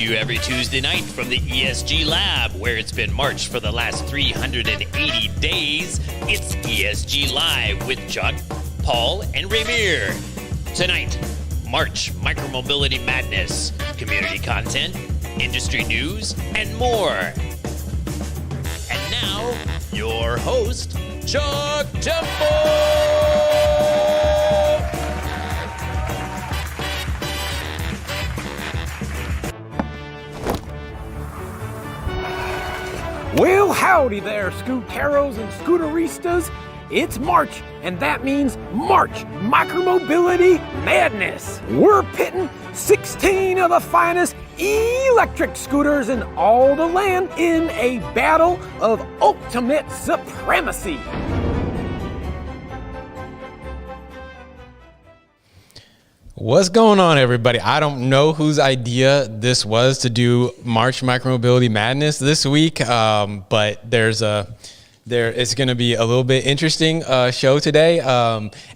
you every Tuesday night from the ESG Lab, where it's been March for the last 380 days. It's ESG Live with Chuck, Paul, and Ramir. Tonight, March Micromobility Madness, community content, industry news, and more. And now, your host, Chuck Temple! Well, howdy there, scooteros and scooteristas. It's March, and that means March Micromobility Madness. We're pitting 16 of the finest electric scooters in all the land in a battle of ultimate supremacy. What's going on, everybody? I don't know whose idea this was to do March Micromobility Madness this week, but it's going to be a little bit interesting show today.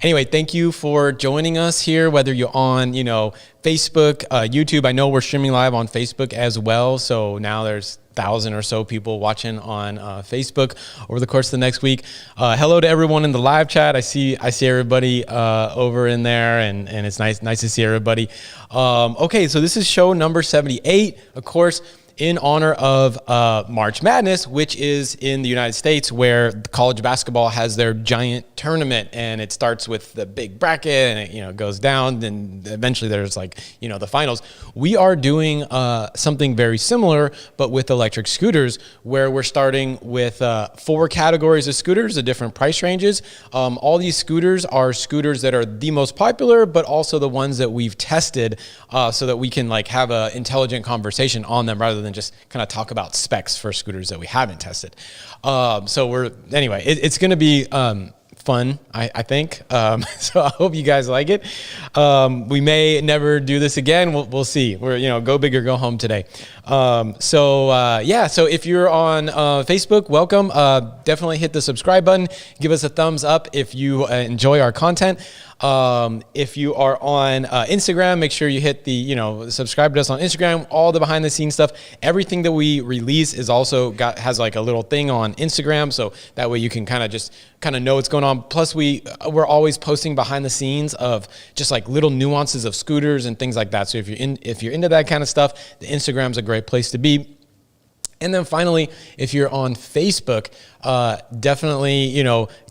Anyway, thank you for joining us here, whether you're on, Facebook, YouTube. I know we're streaming live on Facebook as well, so now there's 1,000 or so people watching on Facebook over the course of the next week. Hello to everyone in the live chat. I see everybody over in there, and it's nice to see everybody. Okay, so this is show number 78, of course, in honor of March Madness, which is in the United States, where college basketball has their giant tournament, and it starts with the big bracket, and it goes down, and eventually there's the finals. We are doing something very similar, but with electric scooters, where we're starting with 4 categories of scooters, the different price ranges. All these scooters are scooters that are the most popular, but also the ones that we've tested, so that we can have an intelligent conversation on them rather than just kind of talk about specs for scooters that we haven't tested. So it's going to be fun, I think. So I hope you guys like it. We may never do this again. We'll see. We're go big or go home today. So if you're on Facebook, welcome. Definitely hit the subscribe button. Give us a thumbs up if you enjoy our content. If you are on Instagram, make sure you hit the subscribe to us on Instagram. All the behind the scenes stuff, everything that we release is also has a little thing on Instagram, so that way you can kind of know what's going on. Plus we're always posting behind the scenes of just little nuances of scooters and things like that. So if you're into that kind of stuff, the Instagram's a great place to be. And then finally, if you're on Facebook, definitely,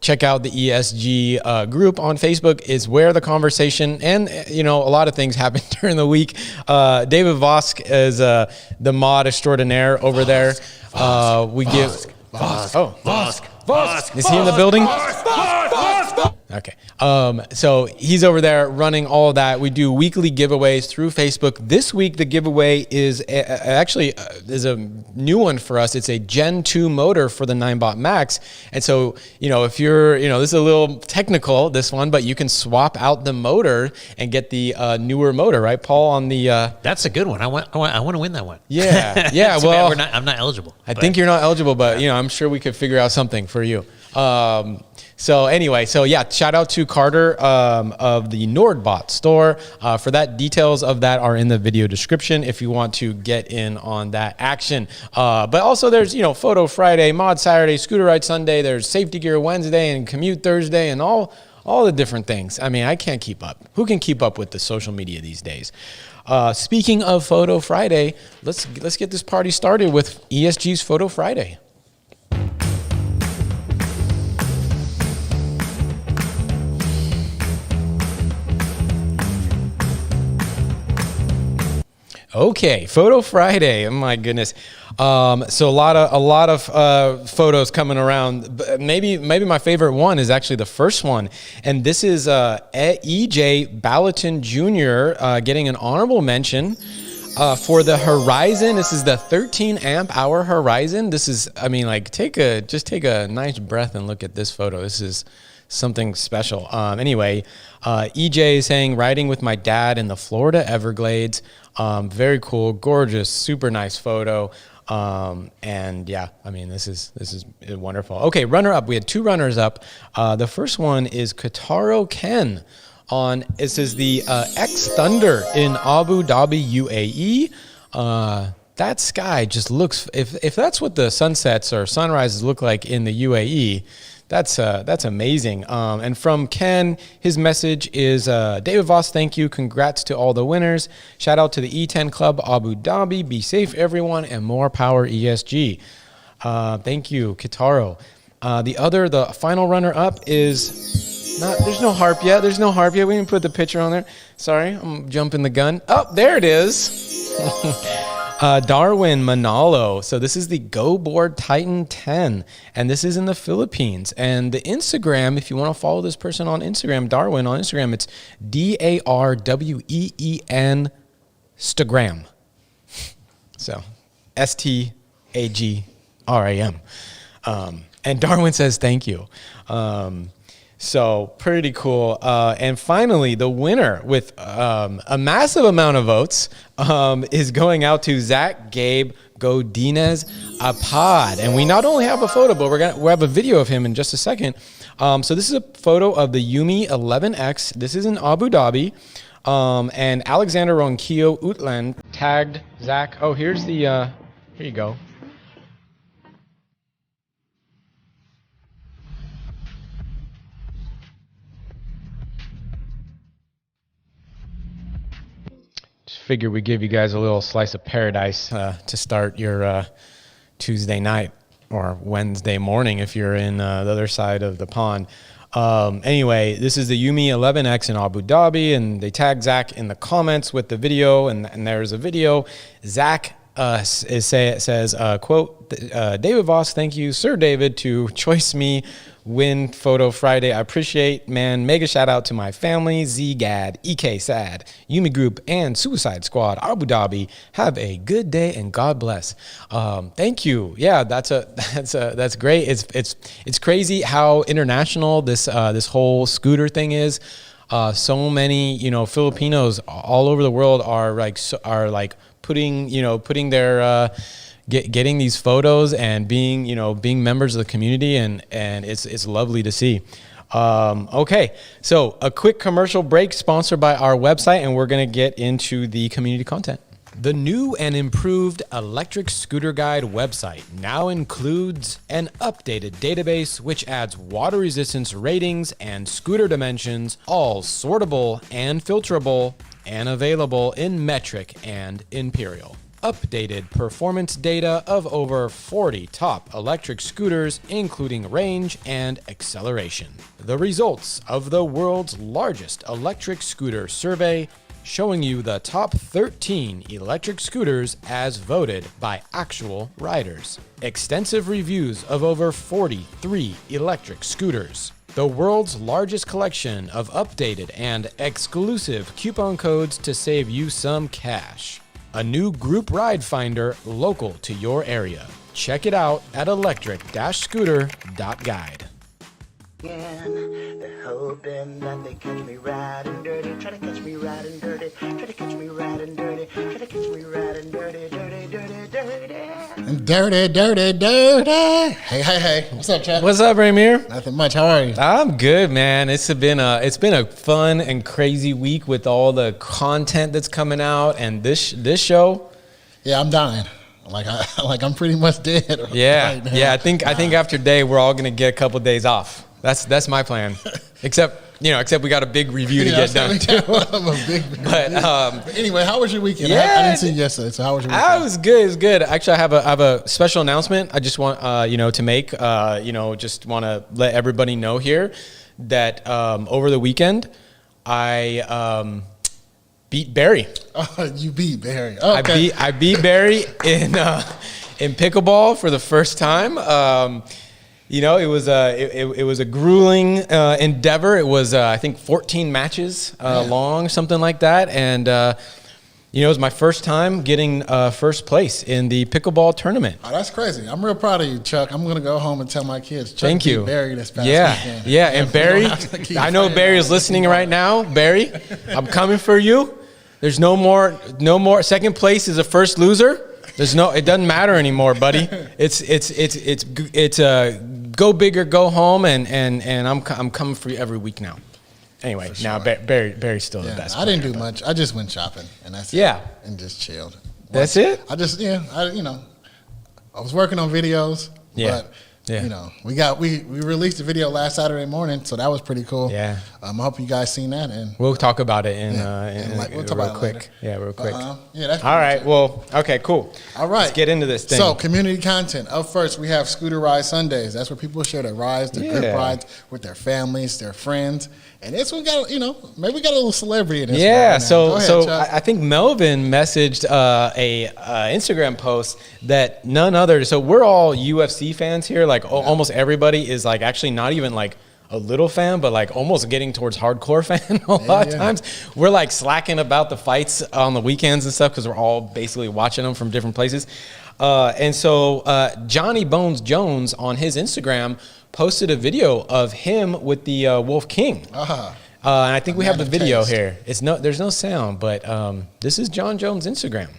check out the ESG group on Facebook. Is where the conversation and, a lot of things happen during the week. David Vosk is the mod extraordinaire over there. Vosk. Is he in the building? Okay. So he's over there running all of that. We do weekly giveaways through Facebook. This week, the giveaway is actually a new one for us. It's a Gen 2 motor for the Ninebot Max. And so, if you're, this is a little technical, this one, but you can swap out the motor and get the newer motor, right, Paul, on the... That's a good one. I want to win that one. Yeah. Yeah. Well, I'm not eligible. I think you're not eligible, but, I'm sure we could figure out something for you. So anyway, shout out to Carter of the Ninebot store for that. Details of that are in the video description if you want to get in on that action. But also there's, Photo Friday, Mod Saturday, Scooter Ride Sunday, there's Safety Gear Wednesday and Commute Thursday and all the different things. I mean, I can't keep up. Who can keep up with the social media these days? Speaking of Photo Friday, let's get this party started with ESG's Photo Friday. Okay, Photo Friday. Oh my goodness. So a lot of photos coming around. Maybe my favorite one is actually the first one, and this is EJ Ballatin Jr. Getting an honorable mention for the Horizon. This is the 13 amp hour Horizon. This is, take a nice breath and look at this photo. This is something special. Anyway, EJ is saying, riding with my dad in the Florida Everglades. Very cool, gorgeous, super nice photo. And yeah, this is wonderful. Okay, runner up. We had 2 runners up. The first one is Kataro Ken on, this is the X Thunder in Abu Dhabi, UAE. That sky just looks, if that's what the sunsets or sunrises look like in the UAE, that's amazing. And from Ken, his message is, David Voss, thank you. Congrats to all the winners. Shout out to the E10 Club Abu Dhabi. Be safe, everyone, and more power ESG. Thank you, Kitaro. The final runner up is there's no harp yet. There's no harp yet. We didn't put the picture on there. Sorry, I'm jumping the gun. Oh, there it is. Darwin Manalo. So this is the Go Board Titan 10, and this is in the Philippines. And the Instagram, if you want to follow this person on Instagram, Darwin on Instagram, it's DARWEEN Stagram. So STAGRAM. And Darwin says thank you. So pretty cool. And finally, the winner with a massive amount of votes is going out to Zach Gabe Godinez Apad. And we not only have a photo, but we'll have a video of him in just a second. So this is a photo of the Yumi 11X. This is in Abu Dhabi. And Alexander Ronquillo Utland tagged Zach. Oh, here's the, here you go. Figure we give you guys a little slice of paradise to start your Tuesday night or Wednesday morning if you're in the other side of the pond. Anyway, this is the Yumi 11X in Abu Dhabi, and they tagged Zach in the comments with the video, and there's a video. Zach says, quote, David Voss, thank you, Sir David, to choice me win Photo Friday. I appreciate, man. Mega shout out to my family, ZGAD, EK Sad, Yumi Group, and Suicide Squad, Abu Dhabi. Have a good day and God bless. Thank you. Yeah, that's great. It's crazy how international this whole scooter thing is. So many, Filipinos all over the world are putting their getting these photos and being members of the community, and it's lovely to see. Okay, so a quick commercial break sponsored by our website, and we're going to get into the community content. The new and improved Electric Scooter Guide website now includes an updated database which adds water resistance ratings and scooter dimensions, all sortable and filterable, and available in metric and imperial. Updated performance data of over 40 top electric scooters, including range and acceleration. The results of the world's largest electric scooter survey, showing you the top 13 electric scooters as voted by actual riders. Extensive reviews of over 43 electric scooters. The world's largest collection of updated and exclusive coupon codes to save you some cash. A new group ride finder local to your area. Check it out at electric-scooter.guide. They're hoping that they catch me riding dirty. Try to catch me riding dirty. Try to catch me riding dirty. Try to catch me riding dirty, dirty, dirty, dirty. Dirty, dirty, dirty. Hey. What's up, Chad? What's up, Ramir? Nothing much. How are you? I'm good, man. It's been a fun and crazy week with all the content that's coming out, and this show. Yeah, I'm dying. I'm pretty much dead. Yeah, right now. yeah. I think after day we're all gonna get a couple of days off. That's my plan. Except we got a big review to get done. But anyway, how was your weekend? Yeah, I didn't see you yesterday. So how was your weekend? It was good. It was good. Actually, I have a special announcement. I just want to make. Just want to let everybody know here that over the weekend I beat Barry. Oh, you beat Barry. Okay. I beat Barry in pickleball for the first time. It was a grueling endeavor. It was I think 14 matches long, something like that, and it was my first time getting first place in the pickleball tournament. Oh, that's crazy. I'm real proud of you, Chuck. I'm gonna go home and tell my kids. Chuck Thank you, Barry. This past weekend. Yeah, and Barry, I know Barry is listening right now. Barry, I'm coming for you. There's no more. Second place is a first loser. It doesn't matter anymore, buddy. It's go big or go home, and I'm coming for you every week now. Anyway, sure. now Barry's still the best. I didn't do much. I just went shopping, and that's it. Yeah, and just chilled. That's it? I was working on videos. Yeah. But, Yeah. we released the video last Saturday morning, so that was pretty cool. Yeah. I hope you guys seen that. And We'll talk about it we'll talk real about it quick. later. Yeah, real quick. that's All right. Well, okay, cool. All right. Let's get into this thing. So, community content. Up first, we have Scooter Ride Sundays. That's where people share their rides, their group rides with their families, their friends. And this one got, maybe we got a little celebrity in this. Yeah, one right so now. Go ahead, so Chuck. I think Melvin messaged a Instagram post that none other. So we're all UFC fans here. Like almost everybody is like actually not even like a little fan, but like almost getting towards hardcore fan a lot of times. We're like slacking about the fights on the weekends and stuff because we're all basically watching them from different places. And so Johnny Bones Jones on his Instagram posted a video of him with the Wolf King. And I think we have the video here. There's no sound, but this is John Jones' Instagram.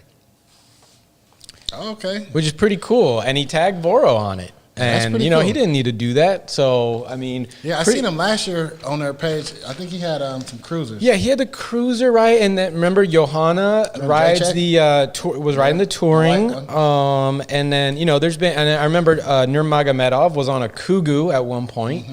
Okay. Which is pretty cool. And he tagged Boro on it. And, pretty cool. he didn't need to do that. So, I mean. Yeah, I seen him last year on their page. I think he had some cruisers. Yeah, he had the cruiser, right? And then remember, Johanna rides was riding the touring. And then, there's been, and I remember Nurmagomedov was on a Kugu at one point.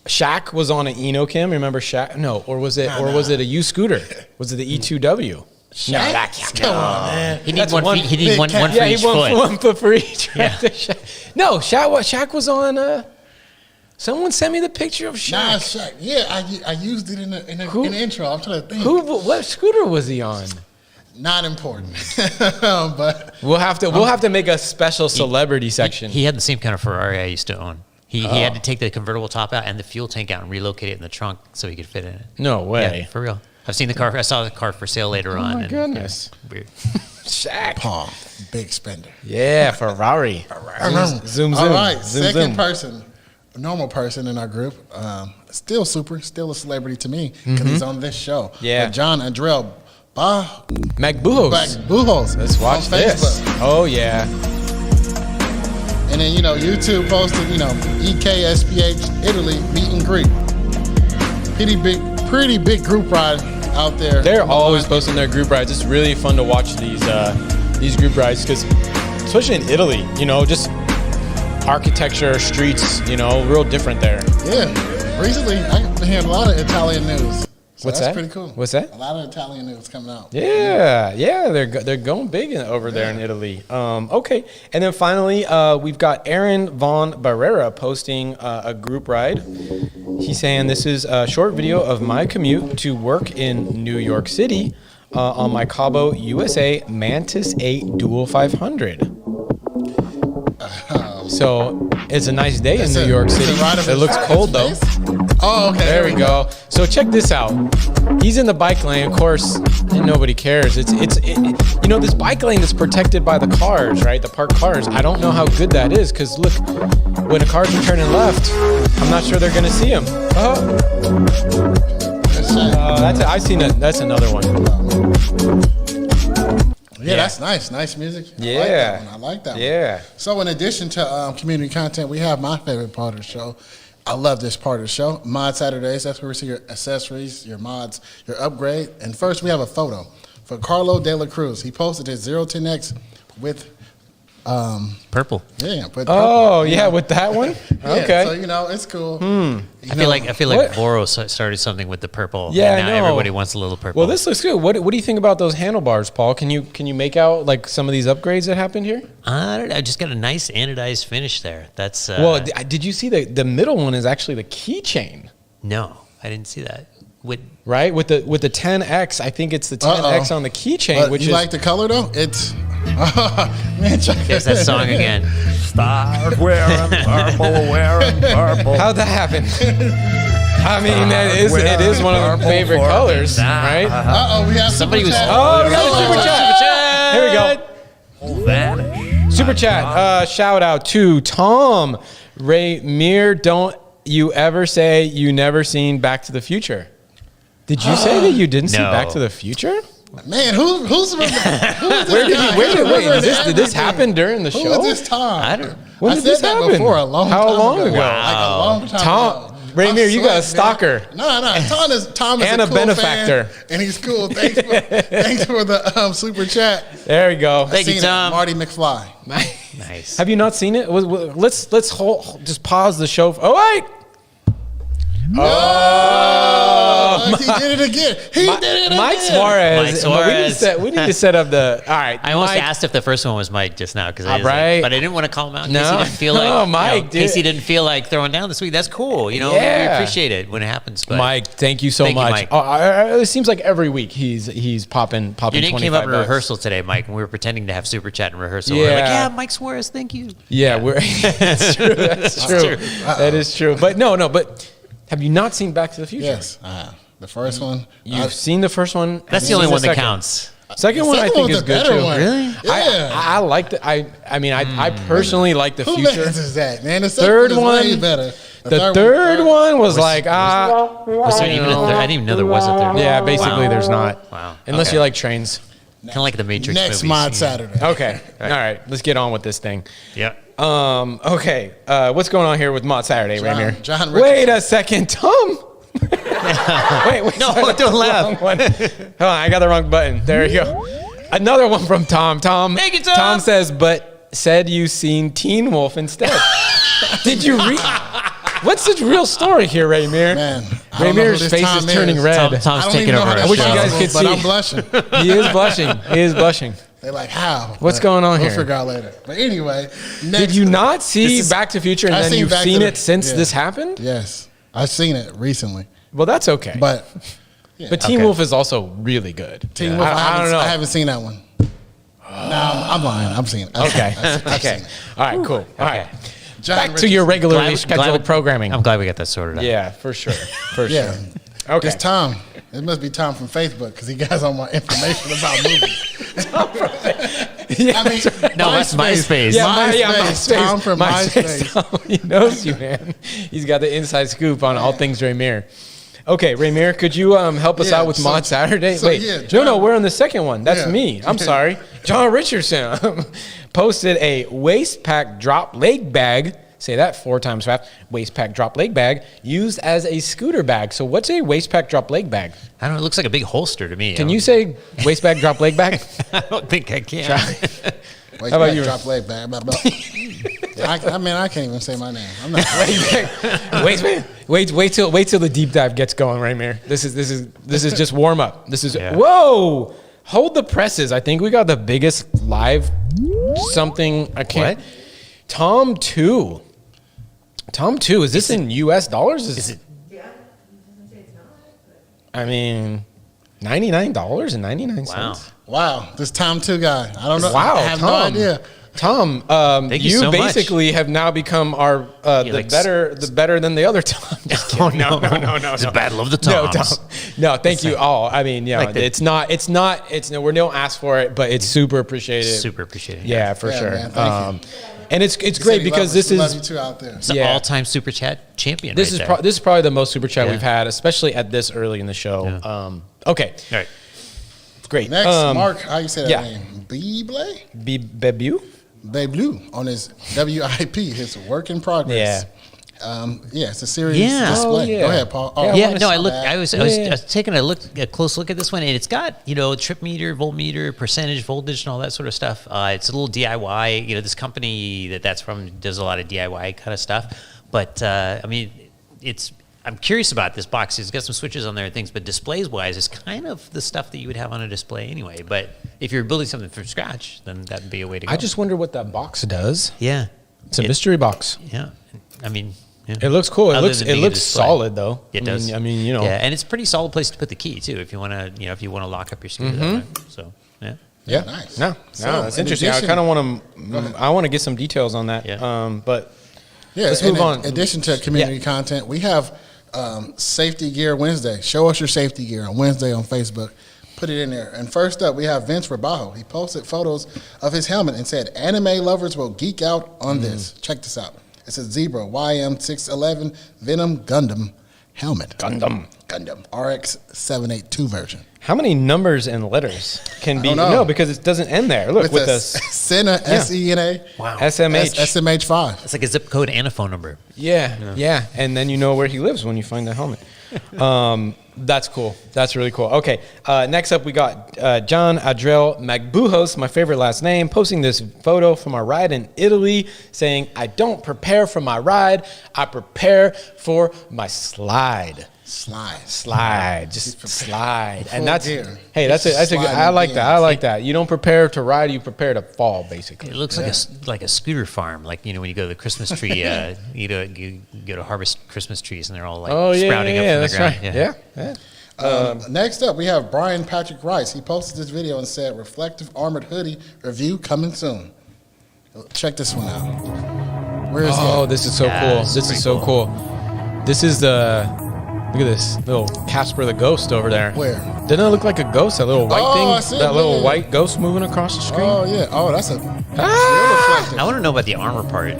Shaq was on an Enokim. Remember Shaq? No, or was it a U scooter? Was it the E2W? Shaq? Come on, man. He needs one for each foot. One foot for each. Yeah. No, Shaq was on. Someone sent me the picture of Shaq. Nah, Shaq. Yeah, I used it in the intro. I'm trying to think. What scooter was he on? Not important, but We'll have to make a special celebrity section. He had the same kind of Ferrari I used to own. He had to take the convertible top out and the fuel tank out and relocate it in the trunk so he could fit in it. No way. Yeah, for real. I've seen the car. I saw the car for sale later on. Oh my goodness. Weird. Shaq. Paul, big spender. Yeah, Ferrari. Zoom. All right, zoom, second person, a normal person in our group, still a celebrity to me because he's on this show. Yeah. But John Andrell Magbuhos. Let's watch this. Oh yeah. And then YouTube posted EKSPH Italy meet and greet. Pretty big group ride out there. They're always posting their group rides. It's really fun to watch these group rides because, especially in Italy, just architecture, streets, real different there. Yeah. Recently, I've been hearing a lot of Italian news. So What's that's that? pretty cool. What's that? A lot of Italian news coming out. Yeah, they're going big over there in Italy. Okay, and then finally, we've got Aaron Von Barrera posting a group ride. He's saying this is a short video of my commute to work in New York City on my Cabo USA Mantis 8 Dual 500. So it's a nice day in New York City. It looks cold though. Oh, okay. There we go. So check this out. He's in the bike lane, of course, and nobody cares. This bike lane is protected by the cars, right? The parked cars. I don't know how good that is because look, when the cars are turning left, I'm not sure they're gonna see him. I've seen that. That's another one. Yeah, that's nice. Nice music. Yeah. I like that one. Yeah. So in addition to community content, we have my favorite part of the show. I love this part of the show. Mod Saturdays, that's where we see your accessories, your mods, your upgrade. And first we have a photo for Carlo De La Cruz. He posted his 010X with Purple. yeah. With Oh, yeah, with that one? Yeah, Okay. so it's cool. I feel like Boro started something with the purple. Yeah, and now I know. everybody wants a little purple. Well, this looks good. What do you think about those handlebars, Paul? Can you make out like some of these upgrades that happened here? I don't know. I just got a nice anodized finish there. That's Well, did you see the middle one is actually the keychain, no, I didn't see that. right? With the 10X, I think it's the 10X on the keychain, But which you is like the color though? It's man, check There's that song again. Start wearing purple. how'd that happen? I mean, it is one of our favorite colors, right? we have Somebody was. Oh, we got a super chat. Here we go. Super chat. Shout out to Tom Ray Mir. Don't you ever say you never seen Back to the Future? Did you say that you didn't see No. Back to the Future? Man, who's Wait, did this happen during the Who show? was this Tom? I don't. When I did said this that happen? before a long How time long ago. ago? Like a long time ago. Rainier, you got a sweating, stalker. man. No, Tom is And a a cool benefactor. fan, and he's cool. Thanks for the super chat. There we go. Thank you, Seen it. Tom. Marty McFly. Nice. Have you not seen it? Let's just pause the show. Oh wait. Oh, he did it again. Mike Suarez. Mike Suarez. We need to set up the. All right. I almost Mike. asked if the first one was Mike just now because Right. but I didn't want to call him out in case No. he didn't feel like No, Mike, in case dude. he didn't feel like throwing down this week. That's cool. You know, Yeah. we appreciate it when it happens. But Mike, thank you so Thank you, much. Mike. It seems like every week he's popping. Your name came up in $25. rehearsal today, Mike, and we were pretending to have super chat in rehearsal. We were like, Yeah. yeah, Mike Suarez, thank you. Yeah, we're. That's true. That's true. That is true. But no. But have you not seen Back to the Future? Yes, the first one. You've seen the first one. That's Have the you only seen one that second? counts. Second one I Second think one's is a good better too. one. Really? Yeah. I like the. I personally like the Who future. is that, man? The second Third one is way one- better. The third one was like Was there even a third? I didn't even know there was a third. Yeah, basically Wow. there's not. Wow. Unless Okay. you like trains. Kind of like the Matrix Next movies. Mod Saturday. Okay. All right. Let's get on with this thing. Yeah. Okay. What's going on here with Mod Saturday, Ramir? John Wait a second, Tom. wait. No, sorry, don't laugh. wrong one. Hold on, I got the wrong button. There you go. Another one from Tom. Thank you, Tom. Tom says, but said you seen Teen Wolf instead. Did you read? What's the real story here, Ramir? Man, I don't know who Ramir's this face Tom is turning is. red. Tom's I don't taking even know over how our that I wish you show. guys could but see. I'm blushing. He is blushing. He is blushing. They're like, how? What's But going on we'll here? figure out later. But anyway, Did next, you not see This is- Back to the Future and I've then seen you've Back to seen the- it since yeah. this happened? Yes, I've seen it recently, Well, that's okay. but But Teen Okay. Wolf is also really good. Teen Wolf, I don't know. I haven't seen that one. No, I'm lying. I'm seeing it. Okay. I've Okay. seen it. All right. Cool. All right. John Back to Richardson. your regularly Glad scheduled we- programming. I'm glad we got that sorted out. Yeah, for sure. For Yeah. sure. Okay. It's Tom. It must be Tom from Facebook because he got all my information about movies. Yeah, I mean, No, that's MySpace. MySpace. Tom from MySpace. Tom, he knows you, man. He's got the inside scoop on all things Raymir. Okay, Raymir, could you help us Yeah, out with Mod Saturday? so, Wait, yeah, no, John- we're on the second one. That's Yeah. me. I'm sorry. John Richardson posted a waist pack drop leg bag. Say that 4 times fast. Waist pack drop leg bag used as a scooter bag. So what's a waist pack drop leg bag? I don't know. It looks like a big holster to me. Can you say waist bag drop leg bag? I don't think I can. Wait, How about back, you? Drop leg back. Blah, blah. I mean, I can't even say my name. I'm not. wait till the deep dive gets going, Raymir. This is just warm up. This is Yeah. whoa. Hold the presses. I think we got the biggest live something. I can't. What? Tom 2. Tom 2. Is this in U.S. dollars? Is it? I mean, $99.99. Wow. Wow, this Tom 2 guy. I don't know. Wow, I have Tom. no idea. Tom, Thank you so much. basically have now become our the like better than the other Tom. Just kidding. No. It's a battle of the No, Toms. Tom. No, thank you all. I mean, Like the- it's not. We don't ask for it, but it's super appreciated. Super appreciated. Yeah, for Yeah, sure. man, thank And it's He said great he because loves this us. We love is you too out there. It's an Yeah. all-time super chat champion. this right is there. this is probably the most super chat Yeah. we've had, especially at this early in the show. Yeah. Okay, All right. great. Next, Mark, how you say that yeah. name? Beebley? Bebu. Blue on his WIP, his work in progress. Yeah, it's a series Yeah. display. Oh, yeah. Go ahead, Paul. Oh, Yeah, Yeah, wanna no, see I looked. that. I was taking a close look at this one, and it's got trip meter, voltmeter, percentage, voltage, and all that sort of stuff. It's a little DIY. This company that's from does a lot of DIY kind of stuff. But I mean, I'm curious about this box. It's got some switches on there and things, but displays wise, it's kind of the stuff that you would have on a display anyway. But if you're building something from scratch, then that'd be a way to go. I just wonder what that box does. yeah, It's a mystery box. Yeah, I mean. Yeah. It looks cool. It Other looks than being a display. solid though. It does. I mean, Yeah, and it's a pretty solid place to put the key too, if you want to, lock up your scooter. Mm-hmm. That way. So yeah. Yeah, nice. No, So, that's in interesting. I addition- kind of want to. I want to get some details on that. Yeah. But Yeah, let's and move on. In addition to community content, we have Safety Gear Wednesday. Show us your safety gear on Wednesday on Facebook. Put it in there. And first up, we have Vince Rabajo. He posted photos of his helmet and said, "Anime lovers will geek out on this." Check this out. It's a Zebra YM611 Venom Gundam helmet. Gundam RX 782 version. How many numbers and letters can be? don't know. No, because it doesn't end there. Look, with a the Sena SENA. Wow. SMH. SMH5. It's like a zip code and a phone number. Yeah. And then you know where he lives when you find the helmet. That's cool. That's really cool. Okay. Next up, we got John Adriel Magbujos, my favorite last name, posting this photo from our ride in Italy saying, I don't prepare for my ride. I prepare for my slide. Slide. Just slide. And that's, hey, that's a good, I like that. I like that. You don't prepare to ride, you prepare to fall, basically. It looks like a scooter farm, like when you go to the Christmas tree, you go to harvest Christmas trees, and they're all like sprouting up from the ground. Right. Yeah. Next up, we have Brian Patrick Rice. He posted this video and said, "Reflective armored hoodie review coming soon." Check this one out. Where is it? This is so cool. This is so cool. This is look at this little Casper the Ghost over there. Where? Doesn't it look like a ghost? That little white thing? I see That it, little yeah. white ghost moving across the screen? Oh, yeah. Oh, that's real reflective. I want to know about the armor part.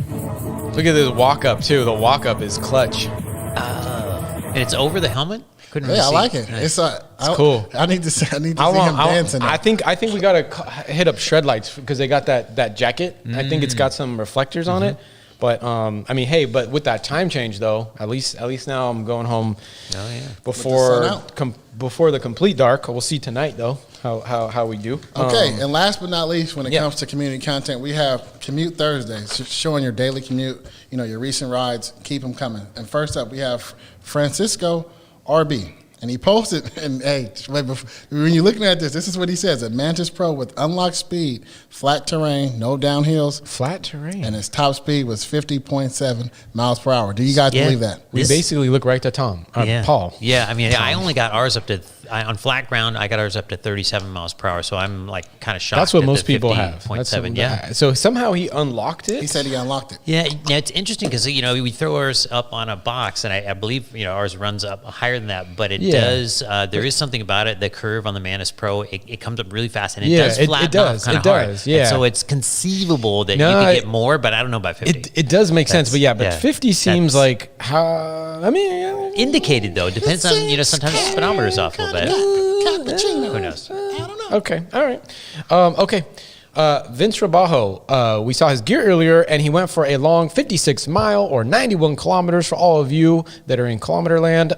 Look at this walk up, too. The walk up is clutch. And it's over the helmet? Couldn't Yeah, really I see. like it. Nice. It's cool. I need to see him dancing. I think we got to hit up Shred Lights because they got that jacket. I think it's got some reflectors on it. But I mean, hey, but with that time change though, at least now I'm going home before the complete dark. We'll see tonight though how we do. Okay, and last but not least, when it comes to community content, we have Commute Thursdays, showing your daily commute, your recent rides, keep them coming. And first up, we have Francisco RB. And he posted, and hey, when you're looking at this is what he says: a Mantis Pro with unlocked speed, flat terrain, no downhills. Flat terrain. And his top speed was 50.7 miles per hour. Do you guys believe that? We basically look right to Paul. Yeah, I mean, I only got ours up to, on flat ground, I got ours up to 37 miles per hour, so I'm like kind of shocked. That's what at most the people have. 50.7, yeah. So somehow he unlocked it? He said he unlocked it. Yeah, now it's interesting because, we throw ours up on a box, and I believe, ours runs up higher than that, but it does, there is something about it, the curve on the Mantis Pro, it comes up really fast, and it does flatten off kind of hard. Yeah. And so it's conceivable that you could get more, but I don't know about 50. It does make sense, but 50 seems like indicated though. Depends on, sometimes the speedometer is off a little bit. Who knows? I don't know. Okay, all right. Okay. Vince Rabajo, we saw his gear earlier, and he went for a long 56 mile or 91 kilometers for all of you that are in kilometer land.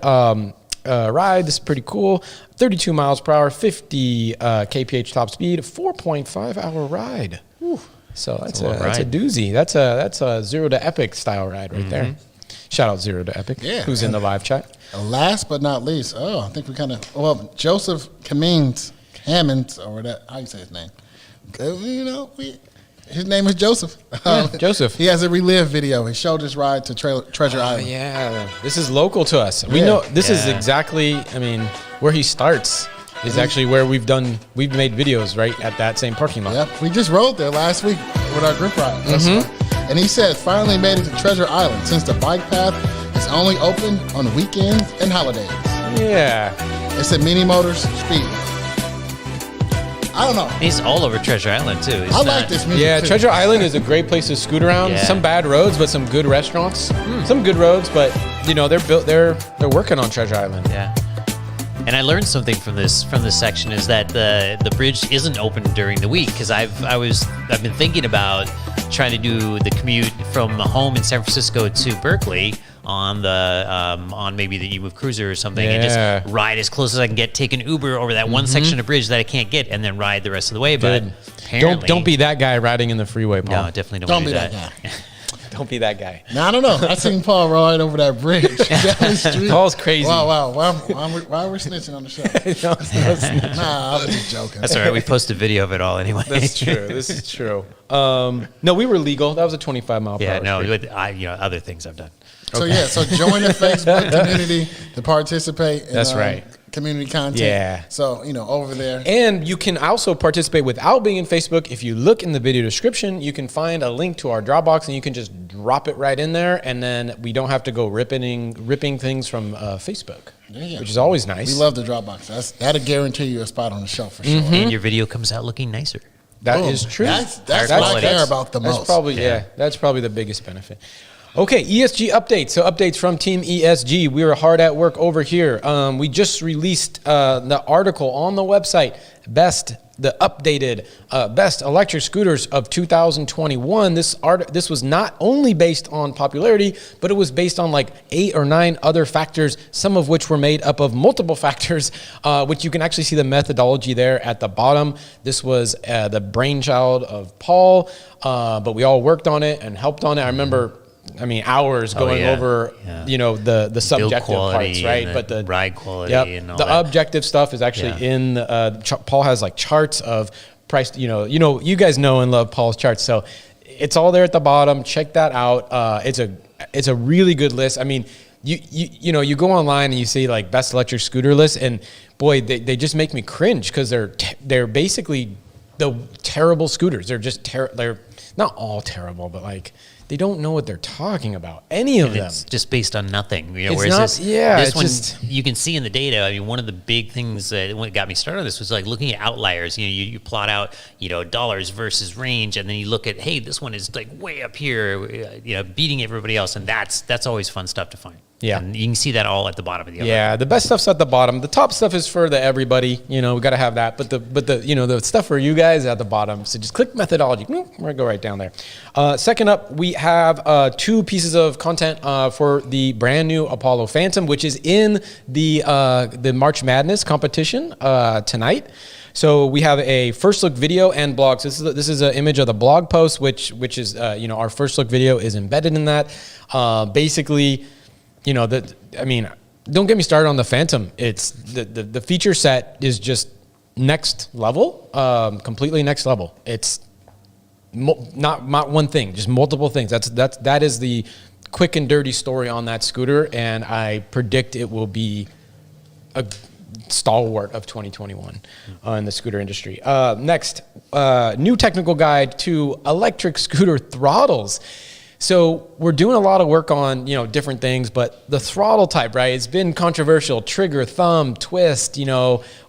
Ride. This is pretty cool. 32 miles per hour, 50 kph top speed, 4.5 hour ride. Whew. So that's a doozy. That's a Zero to Epic style ride right there. Shout out Zero to Epic, who's in the live chat. Last but not least, I think we Joseph Hammonds, or how you say his name? His name is Joseph. Joseph. He has a Relive video. He showed his ride to Treasure Island. Yeah, this is local to us. We know this is exactly. I mean, where he starts is actually where we've made videos right at that same parking lot. Yep, we just rode there last week with our group ride. And he said finally made it to Treasure Island since the bike path is only open on weekends and holidays. Yeah. It's at Mini Motors Speed. I don't know. He's all over Treasure Island too. I like this music too. Treasure Island is a great place to scoot around. Yeah. Some bad roads, but some good restaurants. Some good roads, but they're working on Treasure Island. Yeah. And I learned something from this section is that the bridge isn't open during the week because I've been thinking about trying to do the commute from home in San Francisco to Berkeley on maybe the eMove Cruiser or something and just ride as close as I can get, take an Uber over that one section of bridge that I can't get, and then ride the rest of the way. But apparently, don't be that guy riding in the freeway, Paul. No, definitely don't be do that guy. Don't be that guy. Now, I don't know. I seen Paul ride over that bridge down the street. Paul's crazy. Wow. Why are we snitching on the show? Nah, I was just joking. That's all right. We posted video of it all anyway. That's true. This is true. No, we were legal. That was a 25 mile per hour. Yeah, no, street. other things I've done. So so join the Facebook community to participate in That's right. community content. Yeah. So, over there. And you can also participate without being in Facebook. If you look in the video description, you can find a link to our Dropbox, and you can just drop it right in there, and then we don't have to go ripping things from Facebook, which is always nice. We love the Dropbox. That'll guarantee you a spot on the show for sure. And your video comes out looking nicer. That is true. That's what I care about the most. That's probably the biggest benefit. Okay, ESG updates. So updates from Team ESG. We were hard at work over here. We just released the article on the website, the updated best electric scooters of 2021. This was not only based on popularity, but it was based on like 8 or 9 other factors, some of which were made up of multiple factors, which you can actually see the methodology there at the bottom. This was the brainchild of Paul, but we all worked on it and helped on it. I remember, hours going over, the subjective parts, right? But the ride quality and all the that. Objective stuff is actually in Paul has like charts of price. You guys know and love Paul's charts, so it's all there at the bottom. Check that out. It's a really good list. I mean, you go online and you see like best electric scooter list, and boy, they just make me cringe because they're basically the terrible scooters. They're just they're not all terrible, but like, they don't know what they're talking about. Any of them. It's just based on nothing. It's whereas not, this one, you can see in the data. I mean, one of the big things that what got me started on this was like looking at outliers. You plot out, dollars versus range, and then you look at, hey, this one is like way up here, beating everybody else, and that's always fun stuff to find. Yeah. And you can see that all at the bottom of the other. Yeah, the best stuff's at the bottom. The top stuff is for everybody. We got to have that. But the stuff for you guys at the bottom. So just click methodology. We're gonna go right down there. Second up, we have 2 pieces of content for the brand new Apollo Phantom, which is in the March Madness competition tonight. So we have a first look video and blog. So this is an image of the blog post, which is our first look video is embedded in that. Basically, don't get me started on the Phantom. It's the feature set is just next level, completely next level. It's not one thing, just multiple things. That is the quick and dirty story on that scooter, and I predict it will be a stalwart of 2021 in the scooter industry. Next, new technical guide to electric scooter throttles. So we're doing a lot of work on, different things, but the throttle type, right? It's been controversial, trigger, thumb, twist,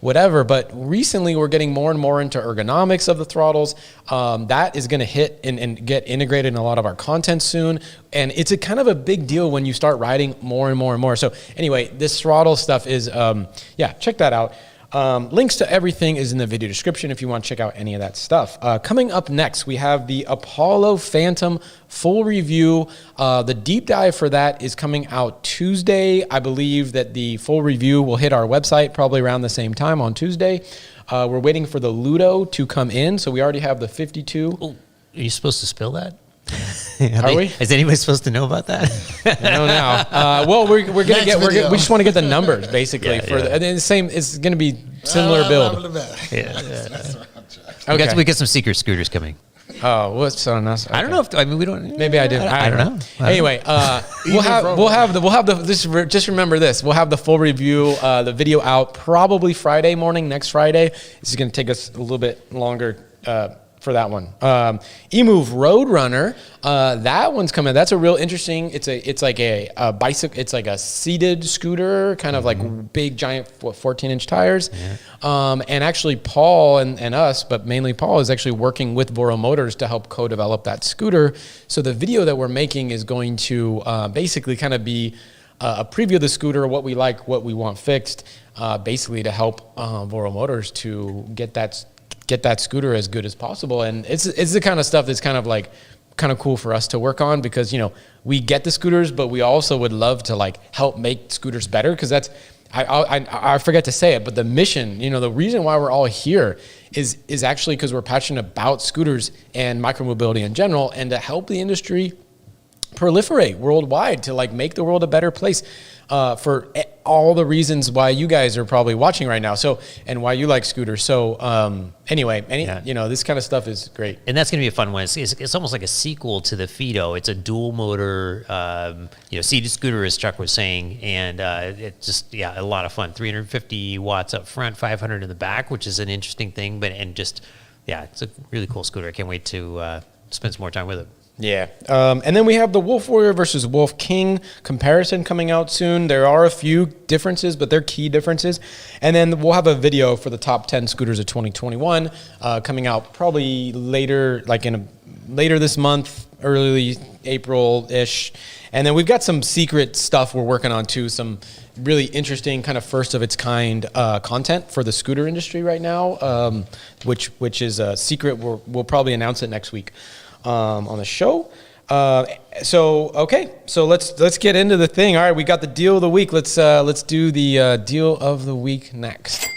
whatever. But recently we're getting more and more into ergonomics of the throttles. That is going to hit and get integrated in a lot of our content soon. And it's a kind of a big deal when you start riding more and more and more. So anyway, this throttle stuff is, check that out. Links to everything is in the video description if you want to check out any of that stuff. Coming up next, we have the Apollo Phantom full review. The deep dive for that is coming out Tuesday. I believe that the full review will hit our website probably around the same time on Tuesday. We're waiting for the Ludo to come in, so we already have the 52. Oh, are you supposed to spill that? Are we? Is anybody supposed to know about that? I know now. Well, we're gonna get. We just want to get the numbers basically and then the same. It's gonna be similar build. Okay. We got some secret scooters coming. Oh, what's on us? Okay. I don't know if we don't. Maybe I do. I don't know. Anyway, we'll have the. Just remember this. We'll have the full review, the video out probably Friday morning, next Friday. This is gonna take us a little bit longer. For that one, eMove Roadrunner, that one's coming. That's a real interesting. It's like a bicycle. It's like a seated scooter, kind of like big giant 14-inch tires. Yeah. And actually, Paul and us, but mainly Paul, is actually working with Voro Motors to help co-develop that scooter. So the video that we're making is going to basically kind of be a preview of the scooter, what we like, what we want fixed, basically to help Voro Motors to get that scooter as good as possible. And it's the kind of stuff that's kind of cool for us to work on because, we get the scooters, but we also would love to like help make scooters better. Because that's, I forget to say it, but the mission, the reason why we're all here is actually because we're passionate about scooters and micromobility in general, and to help the industry proliferate worldwide to like make the world a better place for all the reasons why you guys are probably watching right now. So, and why you like scooters. So, anyway, this kind of stuff is great. And that's going to be a fun one. It's almost like a sequel to the Fido. It's a dual motor, seated scooter, as Chuck was saying. And it's just, a lot of fun. 350 watts up front, 500 in the back, which is an interesting thing. It's a really cool scooter. I can't wait to spend some more time with it. Yeah. And then we have the Wolf Warrior versus Wolf King comparison coming out soon. There are a few differences, but they're key differences. And then we'll have a video for the top 10 scooters of 2021 coming out probably later, later this month, early April-ish. And then we've got some secret stuff we're working on too, some really interesting kind of first of its kind content for the scooter industry right now, which is a secret. We'll probably announce it next week on the show. So let's get into the thing. All right, we got the deal of the week. Let's do the deal of the week next.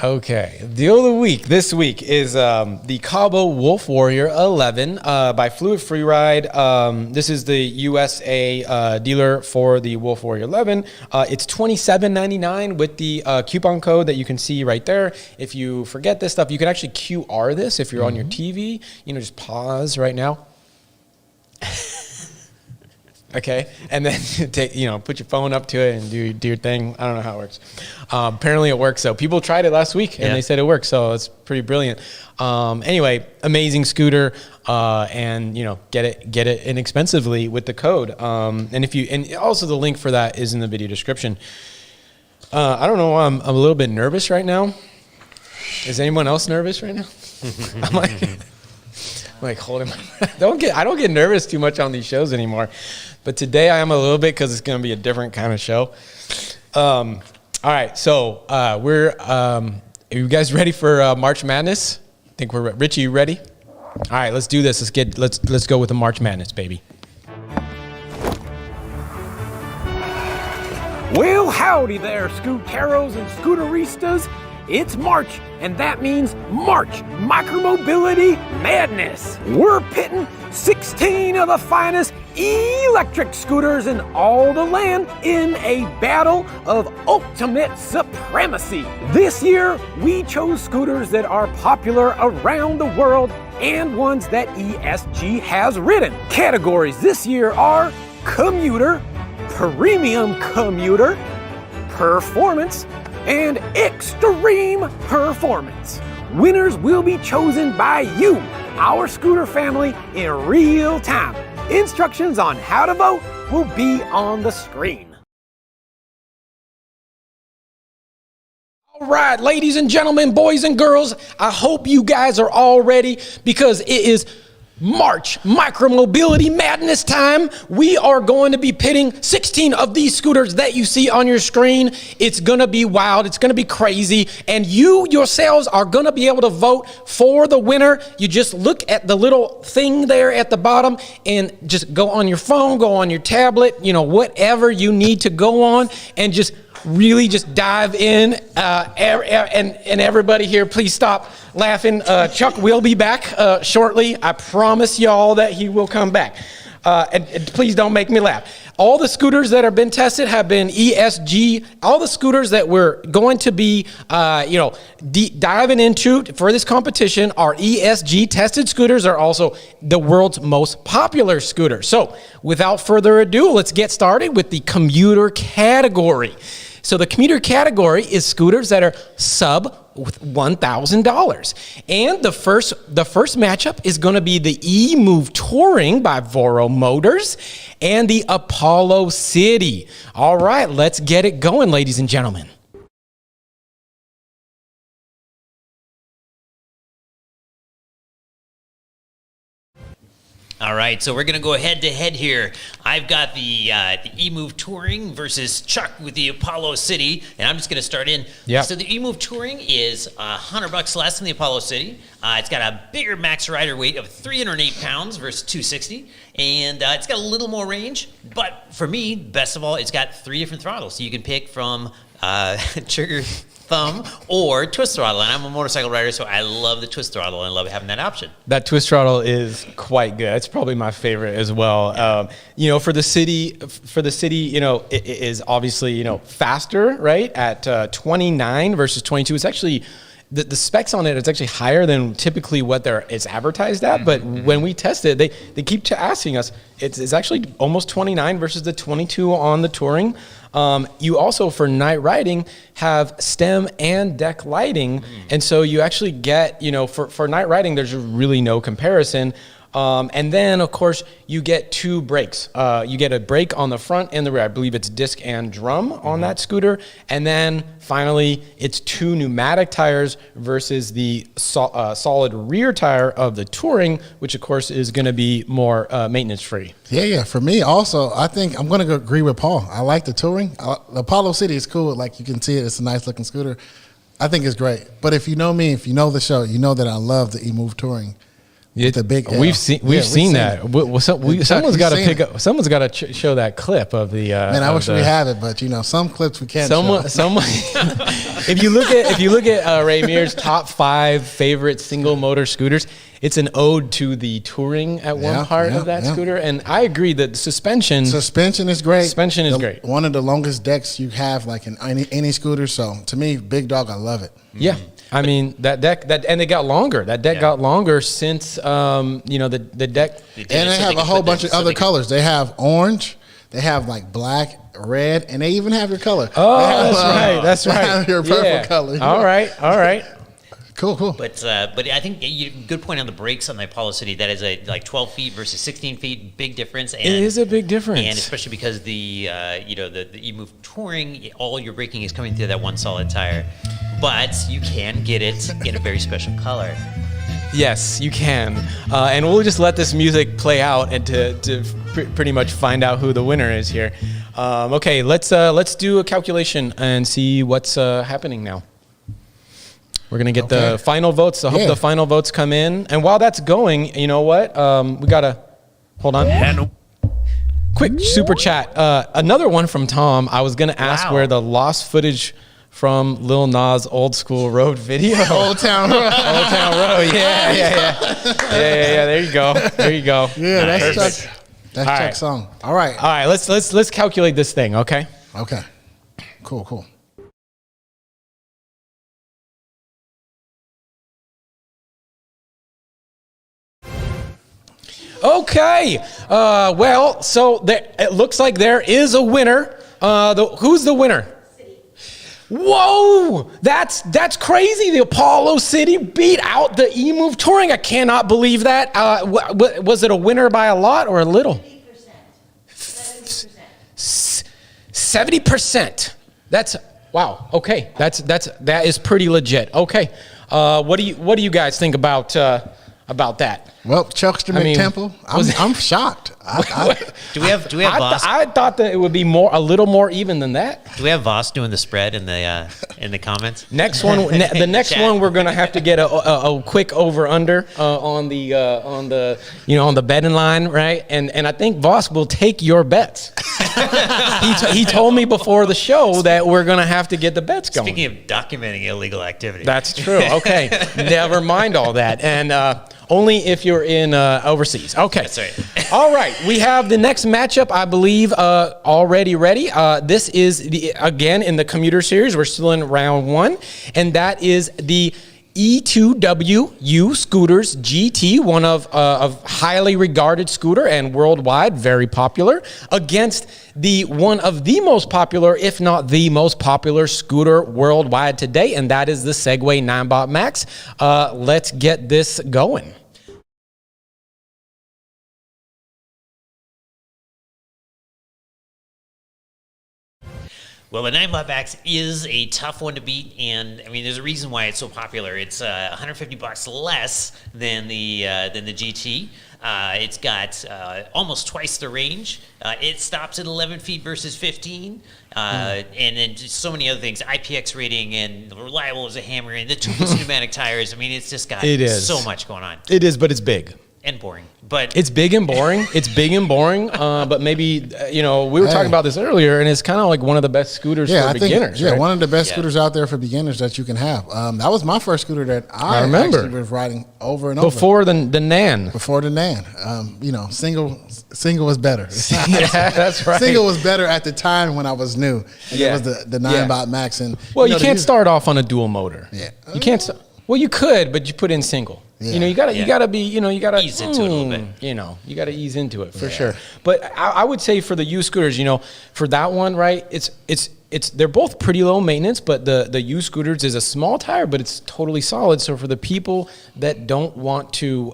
Okay, deal of the week this week is the Cabo Wolf Warrior 11 by Fluid Freeride. This is the USA dealer for the Wolf Warrior 11. It's $27.99 with the coupon code that you can see right there. If you forget this stuff, you can actually QR this if you're on your TV. Just pause right now. Okay, and then put your phone up to it and do your thing. I don't know how it works. Apparently it works. So people tried it last week and they said it works. So it's pretty brilliant. Anyway, amazing scooter, and get it inexpensively with the code. And also the link for that is in the video description. I don't know. I'm a little bit nervous right now. Is anyone else nervous right now? I'm like holding my breath. I don't get nervous too much on these shows anymore. But today I am a little bit because it's going to be a different kind of show. All right, so are you guys ready for March Madness? I think we're Richie. You ready? All right, let's do this. Let's go with the March Madness, baby. Well, howdy there, Scooteros and Scooteristas. It's March, and that means March Micromobility Madness. We're pitting 16 of the finest electric scooters in all the land in a battle of ultimate supremacy. This year, we chose scooters that are popular around the world and ones that ESG has ridden. Categories this year are Commuter, Premium Commuter, Performance, and Extreme Performance. Winners will be chosen by you, our scooter family, in real time. Instructions on how to vote will be on the screen. All right, ladies and gentlemen, boys and girls, I hope you guys are all ready because it is March Micromobility Madness time. We are going to be pitting 16 of these scooters that you see on your screen. It's going to be wild. It's going to be crazy. And you yourselves are going to be able to vote for the winner. You just look at the little thing there at the bottom and just go on your phone, go on your tablet, whatever you need to go on, and just really just dive in. And everybody here, please stop laughing. Chuck will be back shortly. I promise y'all that he will come back. And please don't make me laugh. All the scooters that have been tested have been ESG. All the scooters that we're going to be, diving into for this competition are ESG tested scooters, are also the world's most popular scooters. So without further ado, let's get started with the commuter category. So the commuter category is scooters that are sub $1,000. And the first matchup is going to be the E-Move Touring by Voro Motors and the Apollo City. All right, let's get it going, ladies and gentlemen. All right, so we're going to go head to head here. I've got the E-Move Touring versus Chuck with the Apollo City, and I'm just going to start in. Yep. So the E-Move Touring is $100 less than the Apollo City. It's got a bigger max rider weight of 308 pounds versus 260, and it's got a little more range. But for me, best of all, it's got 3 different throttles, so you can pick from trigger, thumb, or twist throttle. And I'm a motorcycle rider, so I love the twist throttle and I love having that option. That twist throttle is quite good. It's probably my favorite as well. For the city, it is obviously, faster, right? At 29 versus 22. It's actually, the specs on it, it's actually higher than typically what it's advertised at. But when we test it, they keep asking us, it's actually almost 29 versus the 22 on the Touring. You also, for night riding, have stem and deck lighting. And so you actually get, for night riding, there's really no comparison. And then, of course, you get 2 brakes. You get a brake on the front and the rear. I believe it's disc and drum on that scooter. And then, finally, it's 2 pneumatic tires versus the solid rear tire of the Touring, which, of course, is going to be more maintenance-free. Yeah. For me, also, I think I'm going to agree with Paul. I like the Touring. The Apollo City is cool. Like, you can see it. It's a nice-looking scooter. I think it's great. But if you know me, if you know the show, you know that I love the eMove Touring. The big L. We've seen that. Someone's got to pick up. Someone's got to show that clip of the. Man, I wish we had it, but some clips we can't. Someone. If you look at Ray Mears' top 5 favorite single motor scooters, it's an ode to the Touring at one part of that scooter, and I agree that suspension is great. Suspension is great. One of the longest decks you have, like in any scooter. So to me, big dog, I love it. Yeah. I mean, that deck, and it got longer. That deck got longer since, the deck. And they have a whole bunch of other colors. They have orange, they have like black, red, and they even have your color. Oh, that's right. They have your purple color. All right. Cool. But I think good point on the brakes on the Apollo City. That is like 12 feet versus 16 feet, big difference. And, it is a big difference, and especially because the eMove Touring, all your braking is coming through that one solid tire, but you can get it in a very special color. Yes, you can, and we'll just let this music play out and to pretty much find out who the winner is here. Okay, let's do a calculation and see what's happening now. We're going to get the final votes. I hope the final votes come in. And while that's going, you know what? We got to hold on. Quick super chat. Another one from Tom. I was going to ask where the lost footage from Lil Nas Old School Road video. Old Town Road. Old Town Road. Yeah. There you go. Yeah, nice. That's Chuck's song. All right. Let's calculate this thing, okay? Okay. Cool. Okay. So it looks like there is a winner. Who's the winner? City. Whoa! That's crazy. The Apollo City beat out the eMove Touring. I cannot believe that. Was it a winner by a lot or a little? 70%. That's wow. Okay. That is pretty legit. Okay. What do you guys think about that? Well, Chuckster Temple, I'm shocked. Do we have Voss? I thought that it would be a little more even than that. Do we have Voss doing the spread in the comments? Next one, the next one, we're gonna have to get a quick over under on the betting line, right? And I think Voss will take your bets. He told me before the show that we're gonna have to get the bets going. Speaking of documenting illegal activity, that's true. Okay, never mind all that, and only if you're in overseas. Okay, that's right. All right, we have the next matchup, I believe, already ready. This is again in the Commuter series. We're still in round 1, and that is the E2W Scooters GT, one of highly regarded scooter and worldwide, very popular, against the one of the most popular, if not the most popular scooter worldwide today, and that is the Segway Ninebot Max. Let's get this going. Well, the Ninebot Max is a tough one to beat, and I mean, there's a reason why it's so popular. It's $150 less than the GT. It's got almost twice the range. It stops at 11 feet versus 15, and then just so many other things. IPX rating and reliable as a hammer, and the tubeless pneumatic tires. I mean, it's just got so much going on. It is, but it's big. And boring, but it's big and boring. But maybe we were talking about this earlier, and it's kind of like one of the best scooters for beginners. Right? One of the best scooters out there for beginners that you can have. That was my first scooter that I remember actually was riding over and over before the Nan. Before the Nan, single was better. Yeah, that's right. Single was better at the time when I was new. And it was the Ninebot Max, and you can't start off on a dual motor. Yeah, you can't. Well, you could, but you put in single. Yeah. You gotta ease into it a little bit. You gotta ease into it for sure. But I would say for the used scooters, for that one, right? It's they're both pretty low maintenance, but the U scooters is a small tire, but it's totally solid. So for the people that don't want to,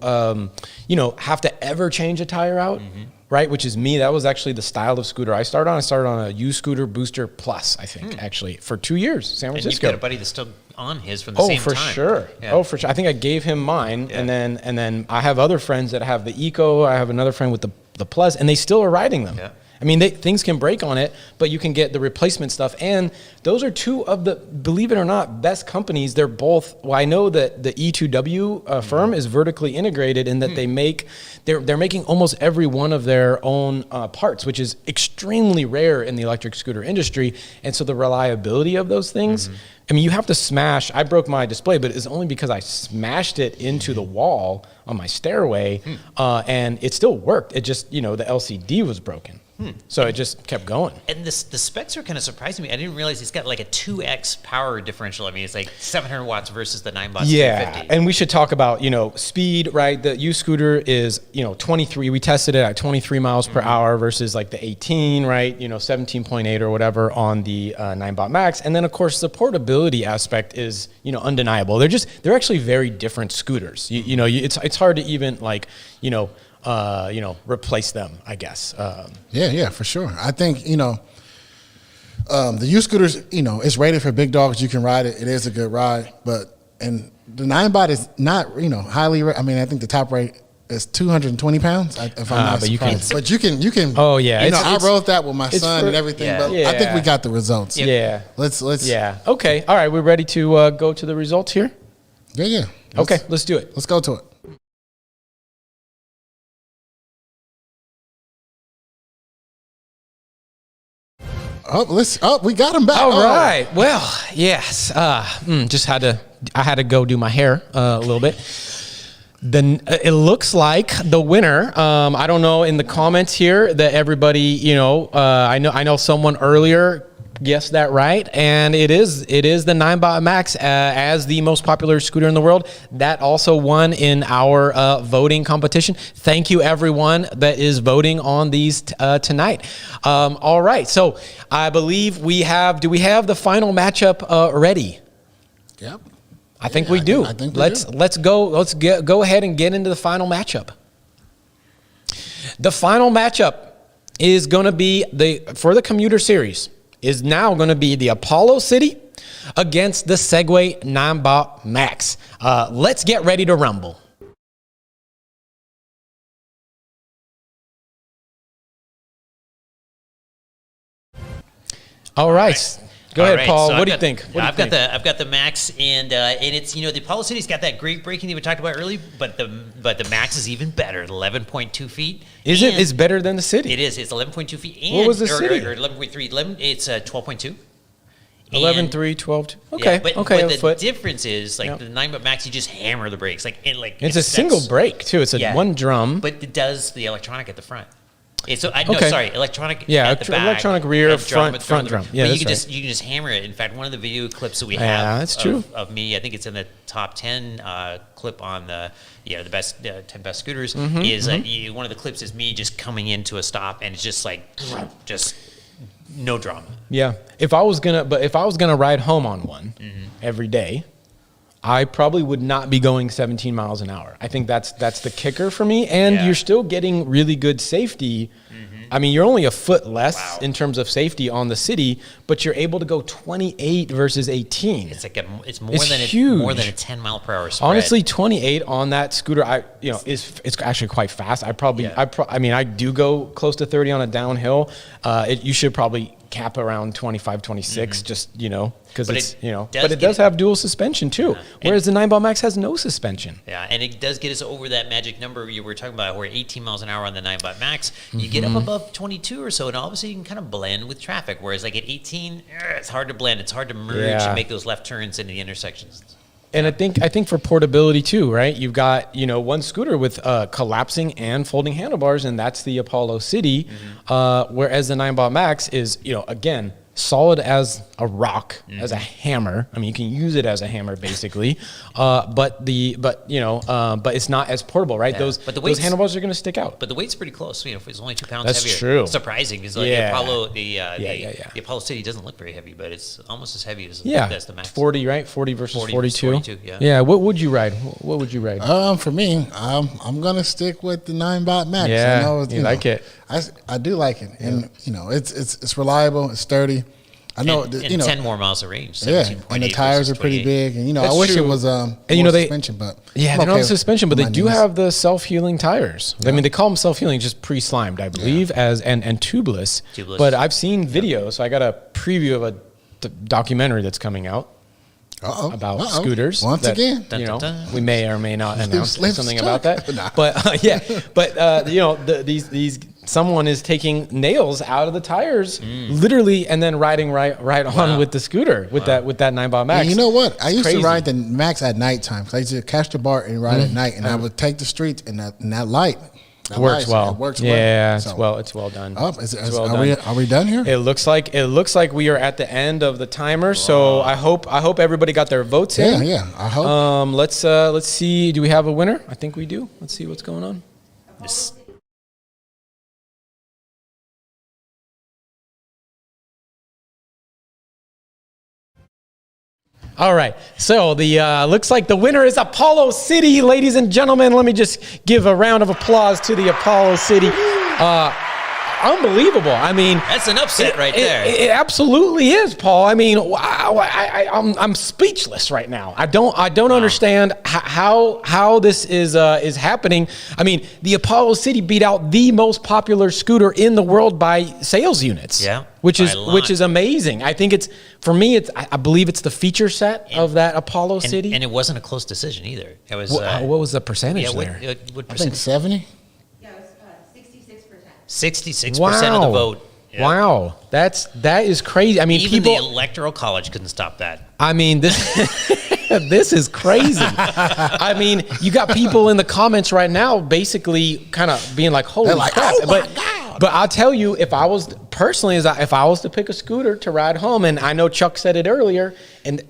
have to ever change a tire out, right? Which is me. That was actually the style of scooter I started on. I started on a U scooter Booster Plus, I think, actually, for 2 years, San Francisco. And you've got a buddy that's still on his from the same time. Sure. Yeah. Oh, for sure. I think I gave him mine, and then I have other friends that have the Eco. I have another friend with the Plus, and they still are riding them. Yeah. I mean, things can break on it, but you can get the replacement stuff. And those are two of the, believe it or not, best companies. They're both, well, I know that the E2W firm is vertically integrated in that they're making almost every one of their own parts, which is extremely rare in the electric scooter industry. And so the reliability of those things, I mean, you have to smash. I broke my display, but it's only because I smashed it into the wall on my stairway, and it still worked. It just, the LCD was broken. So it just kept going. And the specs are kind of surprising me. I didn't realize it's got like a 2x power differential. I mean, it's like 700 watts versus the Ninebot 350. And we should talk about, speed, right? The U-Scooter is, 23. We tested it at 23 miles per hour versus like the 18, right? 17.8 or whatever on the Ninebot Max. And then, of course, the portability aspect is, undeniable. They're actually very different scooters. It's hard to even replace them, I guess. Yeah, for sure. I think, the U-Scooters, it's rated for big dogs. You can ride it. It is a good ride. And the Ninebot is not, highly, I mean, I think the top rate is 220 pounds, if I'm not surprised. But you can. Oh, yeah. I rode that with my son and everything, but I think we got the results. Yeah. Let's. Yeah. Okay. All right. We're ready to go to the results here? Yeah. Okay. Let's do it. Let's go to it. We got him back. All right. Well, yes. I had to go do my hair a little bit. It looks like the winner. I don't know in the comments here that everybody, I know someone earlier guessed that right, and it is the Ninebot Max as the most popular scooter in the world. That also won in our voting competition. Thank you everyone that is voting on these tonight. All right, so I believe we have. Do we have the final matchup ready? Yep. I think we do. Let's go. Let's go ahead and get into the final matchup. The final matchup is going to be for the Commuter series. Is now going to be the Apollo City against the Segway Ninebot Max. Let's get ready to rumble. All right. Go ahead, Paul. What do you think? I've got the Max, and it's the Apollo City's got that great braking that we talked about earlier, but the Max is even better, 11.2 feet. Is it? It's better than the City. It is. It's 11.2 feet. And, what was the City? Or 11.3. It's 12.2. 11.3, 12. Okay. Yeah, but the difference is the Ninebot Max, you just hammer the brakes it's a single brake too. It's a one drum, but it does the electronic at the front. Electronic. Yeah, at the back, electronic rear, front drum. Yeah, but you can just hammer it. In fact, one of the video clips that we have that's true. Of me, I think it's in the top 10 clip on the best 10 best scooters. One of the clips is me just coming into a stop, and it's just just no drama. Yeah, if I was gonna ride home on one every day, I probably would not be going 17 miles an hour. I think that's the kicker for me. And you're still getting really good safety. I mean, you're only a foot less in terms of safety on the City, but you're able to go 28 versus 18. It's more than a 10 mile per hour spread. Honestly, 28 on that scooter, it's actually quite fast. I do go close to 30 on a downhill. You should probably cap around 25, 26, just, because it does have dual suspension too. Whereas the Ninebot Max has no suspension. Yeah, and it does get us over that magic number you were talking about, where 18 miles an hour on the Ninebot Max, you get up above 22 or so, and all of a sudden you can kind of blend with traffic. Whereas at 18, it's hard to blend. It's hard to merge and make those left turns into the intersections. And I think for portability too, right? You've got one scooter with collapsing and folding handlebars, and that's the Apollo City. Whereas the Ninebot Max is again solid as a rock, as a hammer. I mean, you can use it as a hammer basically, but it's not as portable, right? Yeah. Those handlebars are going to stick out. But the weight's pretty close. You know, if it's only 2 pounds That's heavier. true. It's surprising because like the Apollo City doesn't look very heavy, but it's almost as heavy as the Max. 40, right? 40 versus 42. 42, yeah. Yeah. What would you ride? What would you ride? For me, I'm gonna stick with the Ninebot Max. Yeah, I know, you like it. I do like it, and it's reliable, it's sturdy. I know, And 10 more miles of range. Yeah, and the tires are pretty big, and That's I wish true. it was suspension, but yeah, I'm they're not okay suspension, but with they my do knees. have the self-healing tires. I mean, they call them self-healing, just pre-slimed, I believe, and tubeless. But I've seen videos. So I got a preview of a documentary that's coming out about scooters. Once that, again, you know, Dun, dun, dun. we may or may not announce Let's something talk. about that. Nah. But you know, these someone is taking nails out of the tires, literally, and then riding right on with the scooter with that Ninebot Max. And you know what? I used crazy. to ride the Max at nighttime because I used to catch the BART and ride at night, and I would take the streets and that light. That Works light, well. It works yeah, well. it's well done. It's It's well are, done. are we done here? It looks like we are at the end of the timer. So I hope everybody got their votes in. Yeah. I hope. Let's see. Do we have a winner? I think we do. Let's see what's going on. This- All right. So the looks like the winner is Apollo City, ladies and gentlemen. Let me just give a round of applause to the Apollo City. Unbelievable. I mean, That's an upset right there. It absolutely is, Paul. I mean, wow. I'm speechless right now. I don't understand how this is happening. I mean, the Apollo City beat out the most popular scooter in the world by sales units. Yeah, which by a lot. is amazing. I think I believe it's the feature set of that Apollo City. And it wasn't a close decision either. It was. what was the percentage there? What I think percent? 70. Yeah, it was 66%. 66% of the vote. Yeah. Wow, that is crazy. I mean, Even people. the Electoral College couldn't stop that. I mean, this this is crazy. I mean, you got people in the comments right now basically kind of being like, "Holy They're like, crap!" "Oh my God." But I'll tell you, if I was to pick a scooter to ride home, and I know Chuck said it earlier, and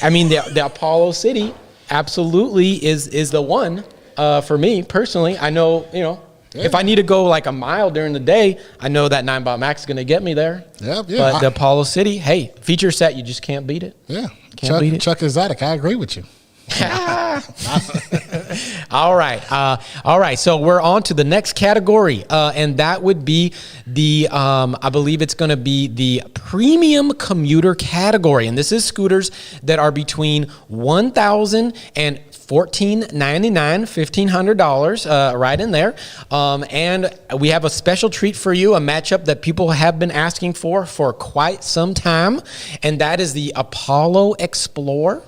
I mean the Apollo City absolutely is the one for me personally. I know, you know. Yeah. If I need to go like a mile during the day, I know that Ninebot Max is going to get me there. Yep, yeah. But the Apollo City, hey, feature set, you just can't beat it. Yeah. Can't beat it. Chuck Exotic. I agree with you. All right. So we're on to the next category, and that would be the I believe it's going to be the premium commuter category, and this is scooters that are between $1,000 and $1,499, $1,500, right in there. And we have a special treat for you, a matchup that people have been asking for quite some time, and that is the Apollo Explorer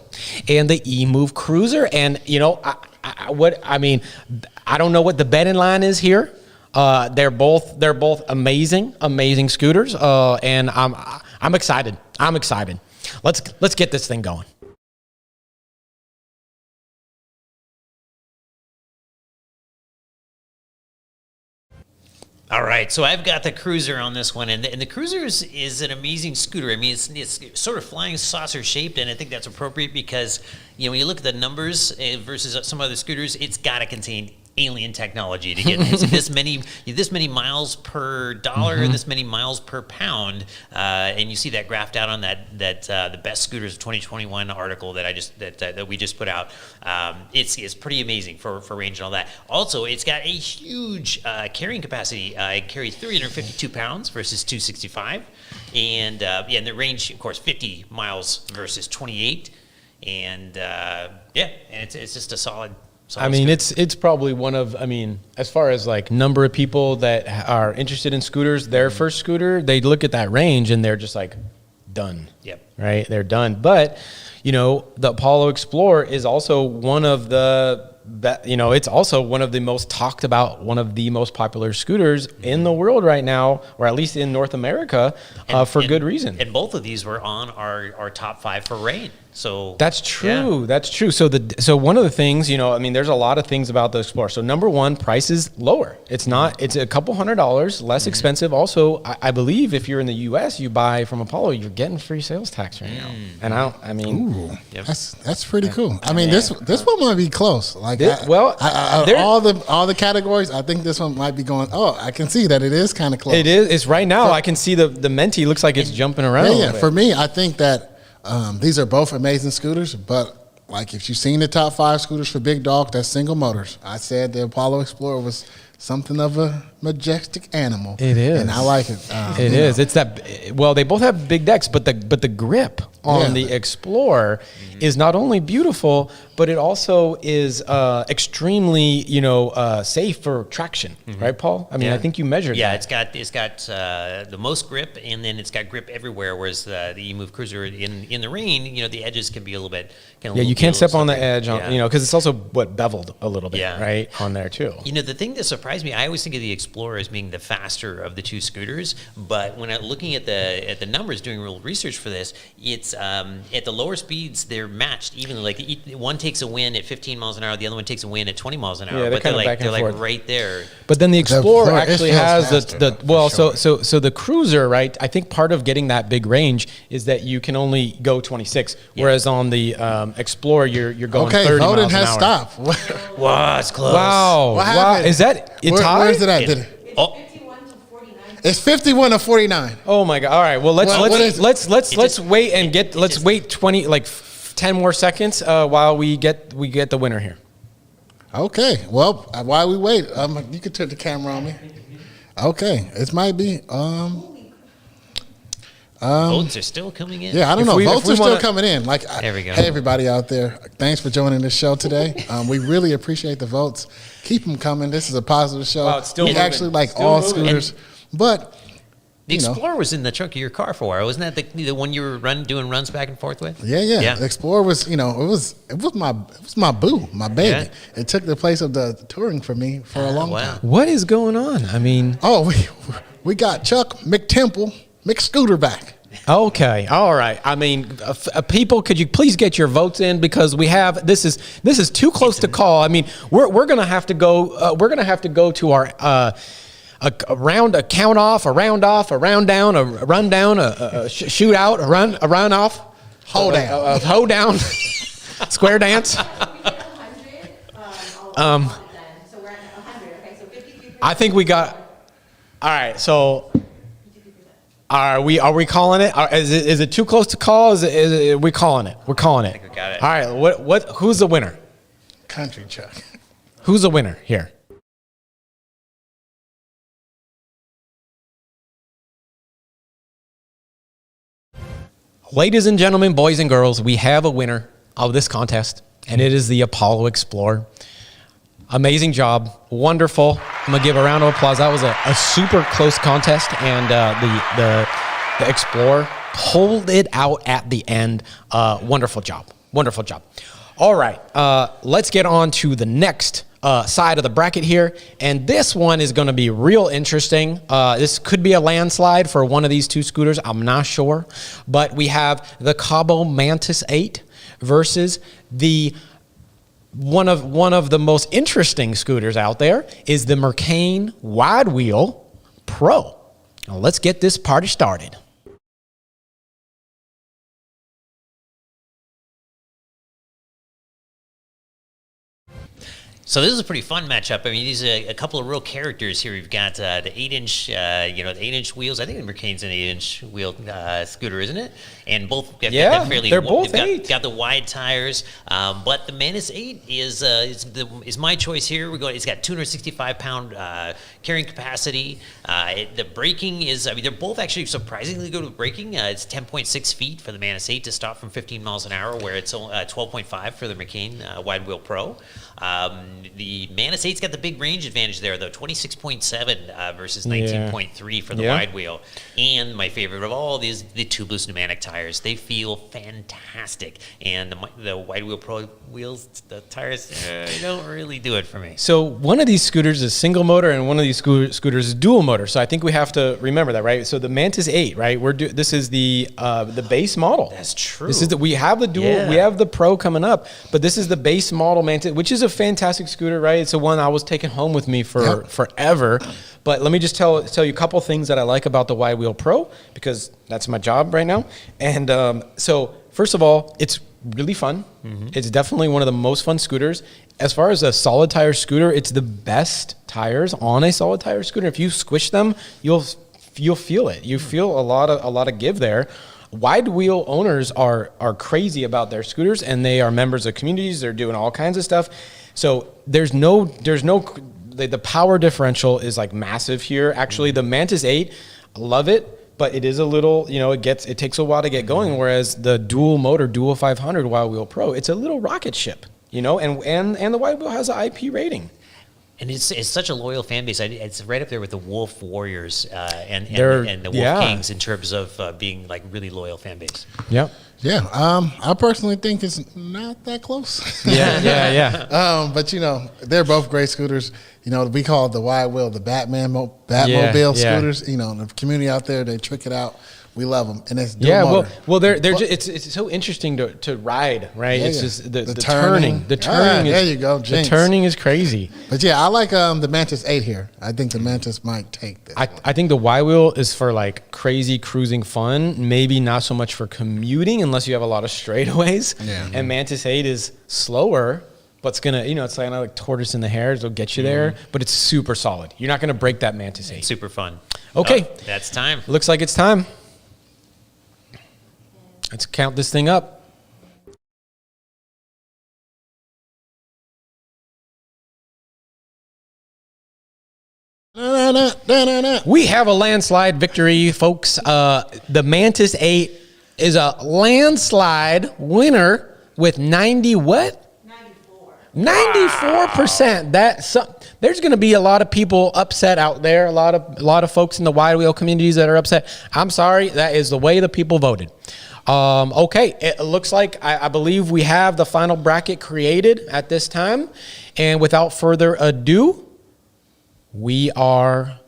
and the eMove Cruiser. And you know, I don't know what the betting line is here. They're both amazing scooters, and I'm excited. Let's get this thing going. All right, so I've got the Cruiser on this one, and the Cruiser is an amazing scooter. I mean, it's sort of flying saucer shaped, and I think that's appropriate because, you know, when you look at the numbers versus some other scooters, it's got to contain alien technology to get this many miles per dollar, this many miles per pound, and you see that graphed out on that the best scooters of 2021 article that we just put out. It's pretty amazing for range and all that. Also, it's got a huge carrying capacity. It carries 352 pounds versus 265, and and the range, of course, 50 miles versus 28, and it's just a solid. I mean, it's probably one of, I mean, as far as like number of people that are interested in scooters, their first scooter, they look at that range and they're just like done. Yep. Right? They're done. But, you know, the Apollo Explorer is also one of it's also one of the most talked about, one of the most popular scooters in the world right now, or at least in North America, for good reason. And both of these were on our top 5 for rain. So That's true. That's true. So one of the things, I mean, there's a lot of things about the Explorer. So number one, price is lower. It's a couple $100 less expensive. Also, I believe if you're in the U.S., you buy from Apollo, you're getting free sales tax right now. And Ooh, Yep. that's pretty cool. I mean, this one might be close. Like, there- all the categories, I think this one might be going. Oh, I can see that it is kind of close. it is. It's right now. I can see the Menti looks like it's jumping around. a Yeah, little bit. for me, I think that these are both amazing scooters, but like if you've seen the top 5 scooters for big dog, that's single motors. I said the Apollo Explorer was something of a majestic animal. It is, and I like it. It is. It's that. Well, they both have big decks, but the grip on the Explorer is not only beautiful, but it also is extremely safe for traction. Right, Paul? I mean, I think you measured. Yeah, that. it's got the most grip, and then it's got grip everywhere. Whereas the eMove Cruiser in the rain, the edges can be a little bit. You can't step on the edge, Yeah. because it's also beveled a little bit, Yeah. right, on there too. The thing that surprised me, I always think of the Explorer as being the faster of the two scooters, but when I'm looking at the numbers, doing real research for this, it's at the lower speeds they're matched evenly. Like one takes a win at 15 miles an hour, the other one takes a win at 20 miles an hour. Yeah, they're but they're kinda back and like forth. right there. But then the Explorer Explorer, it actually feels has faster, for sure. so the Cruiser, right? I think part of getting that big range is that you can only go 26, whereas on the Explorer you're going Okay, 30 voting miles an has hour. stopped. Wow, it's close. Wow, What wow, happened? is that it's high? Where's it at? It's Oh. 51 to 49. It's 51 to 49. Oh my god! All right, well What is it? let's wait and wait 20 10 more seconds while we get the winner here. Okay, well, while we wait, you can turn the camera on me. Okay, it might be. Votes are still coming in. Yeah, I don't If know. we- if Votes we are still wanna- coming in. Like, There we go. Hey, everybody out there, thanks for joining the show today. We really appreciate the votes. Keep them coming. This is a positive show. Wow, it's still we moving. actually like Still all moving. scooters, but The you know. Explorer was in the trunk of your car for a while. Wasn't that the one you were doing runs back and forth with? Yeah. The Explorer was, it was my boo, my baby. Yeah. It took the place of the touring for me for a long wow. time. What is going on? I mean, Oh, we got Chuck McTemple, McScooter back. okay, all right. I mean, people, could you please get your votes in, because we have this is too close to call. I mean, we're gonna have to go. We're gonna have to go to our. A count off, a round off, a round down, a run down, a shoot out, a run off, Hold down. a hoe down, square dance. We hit 100. I'll then. So we're at 100. Okay, so 53%. I think we got. All right, so are we calling it? Is it too close to call? Are we calling it? We're calling it. I think we got it. All right, what? Who's the winner? Country Chuck. Who's the winner here? Ladies and gentlemen, boys and girls, we have a winner of this contest, and it is the Apollo Explorer. Amazing job. Wonderful. I'm going to give a round of applause. That was a super close contest, and the Explorer pulled it out at the end. Wonderful job. Wonderful job. All right. Let's get on to the next side of the bracket here, and this one is going to be real interesting. This could be a landslide for one of these two scooters. I'm not sure, but we have the Cabo Mantis 8 versus the one of the most interesting scooters out there is the Mercane Wide Wheel Pro. Now let's get this party started. So this is a pretty fun matchup. I mean, these are a couple of real characters here. We've got the 8-inch, the 8-inch wheels. I think the Mercane's an 8-inch wheel scooter, isn't it? And both have Yeah, fairly, they're both they've 8. got the wide tires. But the Mantis 8 is my choice here. It's got 265-pound carrying capacity. The braking is, they're both actually surprisingly good with braking. It's 10.6 feet for the Mantis 8 to stop from 15 miles an hour, where it's 12.5 for the Mercane Wide Wheel Pro. The Mantis 8's got the big range advantage there, though, 26.7 versus 19.3 for the wide wheel. And my favorite of all is the tubeless pneumatic tires. They feel fantastic. And the Wide Wheel Pro wheels, the tires, don't really do it for me. So one of these scooters is single motor and one of these scooters is dual motor. So I think we have to remember that, right? So the Mantis 8, right? This is the base model. That's true. This is we have the dual, we have the Pro coming up, but this is the base model Mantis, which is a fantastic scooter, right? It's the one I was taking home with me for forever. But let me just tell you a couple things that I like about the Wide Wheel Pro, because that's my job right now. And so first of all, it's really fun. It's definitely one of the most fun scooters. As far as a solid tire scooter, it's the best tires on a solid tire scooter. If you squish them, you'll feel it. You feel a lot of give there. Wide wheel owners are crazy about their scooters, and they are members of communities. They're doing all kinds of stuff. So there's no the power differential is like massive here. Actually, the Mantis 8, I love it. But it is a little, it takes a while to get going. Whereas the dual 500 Wide Wheel Pro, it's a little rocket ship, and the Wide Wheel has an IP rating. And it's such a loyal fan base. It's right up there with the Wolf Warriors and the Wolf Kings in terms of being like really loyal fan base. Yep. Yeah, I personally think it's not that close. Yeah. But they're both great scooters. We call it the Wide Wheel, the Batmobile scooters. The community out there, they trick it out. We love them, and it's dual motor. It's so interesting to ride, right? Yeah, it's yeah. just the turning. The turning. There you go. The turning is crazy. But yeah, I like the Mantis 8 here. I think the Mantis might take this. I think the Wide Wheel is for like crazy cruising fun. Maybe not so much for commuting unless you have a lot of straightaways. Yeah. And Mantis 8 is slower, but it's gonna, it's like tortoise in the hare. It'll get you there, but it's super solid. You're not gonna break that Mantis 8. Super fun. Okay, That's time. looks like it's time. Let's count this thing up. We have a landslide victory, folks. The Mantis 8 is a landslide winner with 94%. There's going to be a lot of people upset out there. A lot of folks in the wide wheel communities that are upset. I'm sorry. That is the way the people voted. Okay, it looks like I believe we have the final bracket created at this time. And without further ado, we are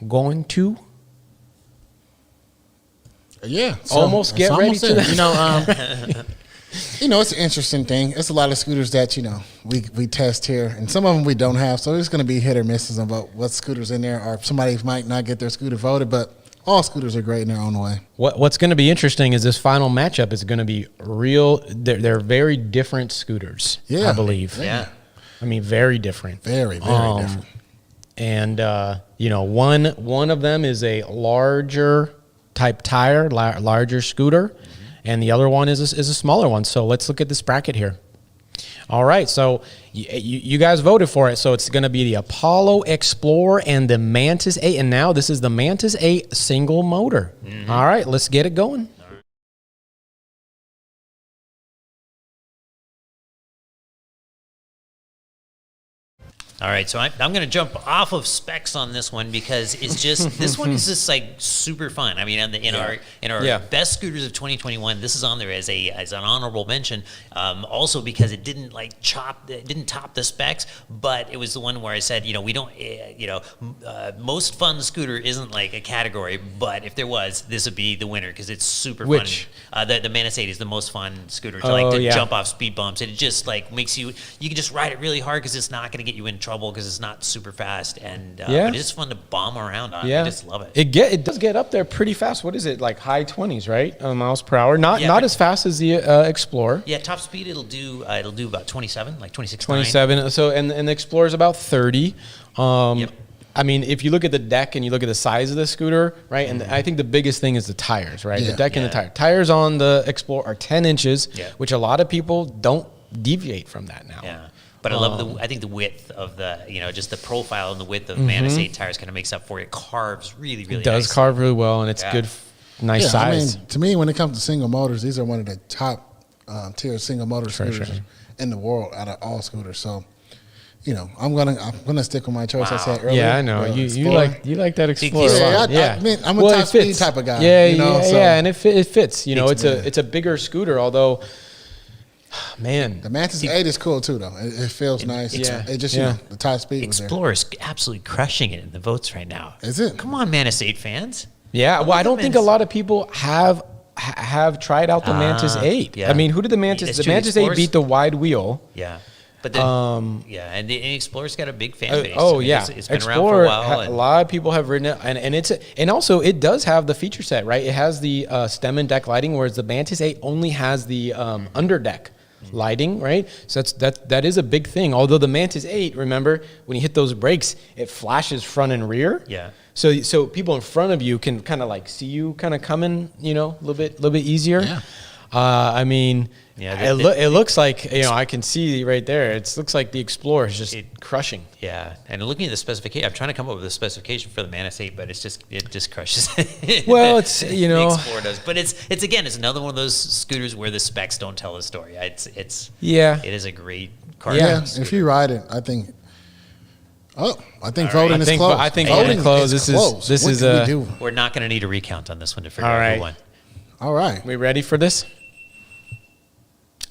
going to almost get ready to it's an interesting thing. It's a lot of scooters that we test here, and some of them we don't have. So it's going to be hit or misses about what scooters in there, or somebody might not get their scooter voted, but all scooters are great in their own way. What's going to be interesting is this final matchup is going to be real. They're very different scooters, I believe. Yeah. I mean, very different. Very, very different. And, one of them is a larger type tire, larger scooter, and the other one is a smaller one. So let's look at this bracket here. All right, so you guys voted for it. So it's going to be the Apollo Explorer and the Mantis 8. And now this is the Mantis 8 single motor. All right, let's get it going. All right, so I'm going to jump off of specs on this one because it's just this one is just like super fun. I mean, in our best scooters of 2021, this is on there as an honorable mention. Also because it didn't top the specs, but it was the one where I said, we don't, most fun scooter isn't like a category, but if there was, this would be the winner because it's super fun. The Mantis 8 is the most fun scooter to jump off speed bumps. And it just makes you can just ride it really hard because it's not going to get you in trouble because it's not super fast, and but it's fun to bomb around on. I just love it. It does get up there pretty fast. What is it, like high 20s, right? Miles per hour. Not as fast as the Explorer. Yeah, top speed it'll do about 27, like 26. 27. So and the Explorer is about 30. I mean, if you look at the deck and you look at the size of the scooter, right? And I think the biggest thing is the tires, right? The deck and the tire. Tires on the Explorer are 10 inches, which a lot of people don't deviate from that now. Yeah. But I love I think the width of the, just the profile and the width of Mantis 8 tires kind of makes up for it. It carves really, really nice. It does carve really well, and it's good, nice size. I mean, to me, when it comes to single motors, these are one of the top tier single motor scooters in the world out of all scooters. So, I'm gonna stick with my choice I said earlier. Yeah, I know. You like that Explorer. I mean, I'm a top speed type of guy. Yeah, and it fits. It's a bigger scooter, although Man, The Mantis 8 is cool too, though. It feels nice. Yeah. It just, Yeah. the top speed was there. Explorer's absolutely crushing it in the votes right now. Is it? Come on, Mantis 8 fans. yeah. Well, I don't think a Mantis. lot of people have tried out the Mantis 8. yeah. I mean, who did the Mantis? That's The true, Mantis 8 Explorers- beat the wide wheel. Yeah. But then, yeah, and the Explorer's got a big fan base. Oh I mean, yeah, it's been Explorer. around for a while. A And lot of people have ridden it, and also it does have the feature set, right? It has the stem and deck lighting, whereas the Mantis 8 only has the underdeck lighting, right? So that is a big thing. Although the Mantis 8, remember, when you hit those brakes, it flashes front and rear. Yeah. So people in front of you can kind of like see you kind of coming, a little bit easier. Yeah. I mean, Yeah, it looks like, I can see right there. It looks like the Explorer is just crushing. yeah, and looking at the specification, I'm trying to come up with a specification for the Mantis 8, but it just crushes. Well, it's, The Explorer does, but it's another one of those scooters where the specs don't tell the story. It is a great car. Yeah, scooter. if you ride it, I think. Voting is close. I think voting voting close. This is what can we do? We're not going to need a recount on this one to figure All out right. who won. All right. We ready for this?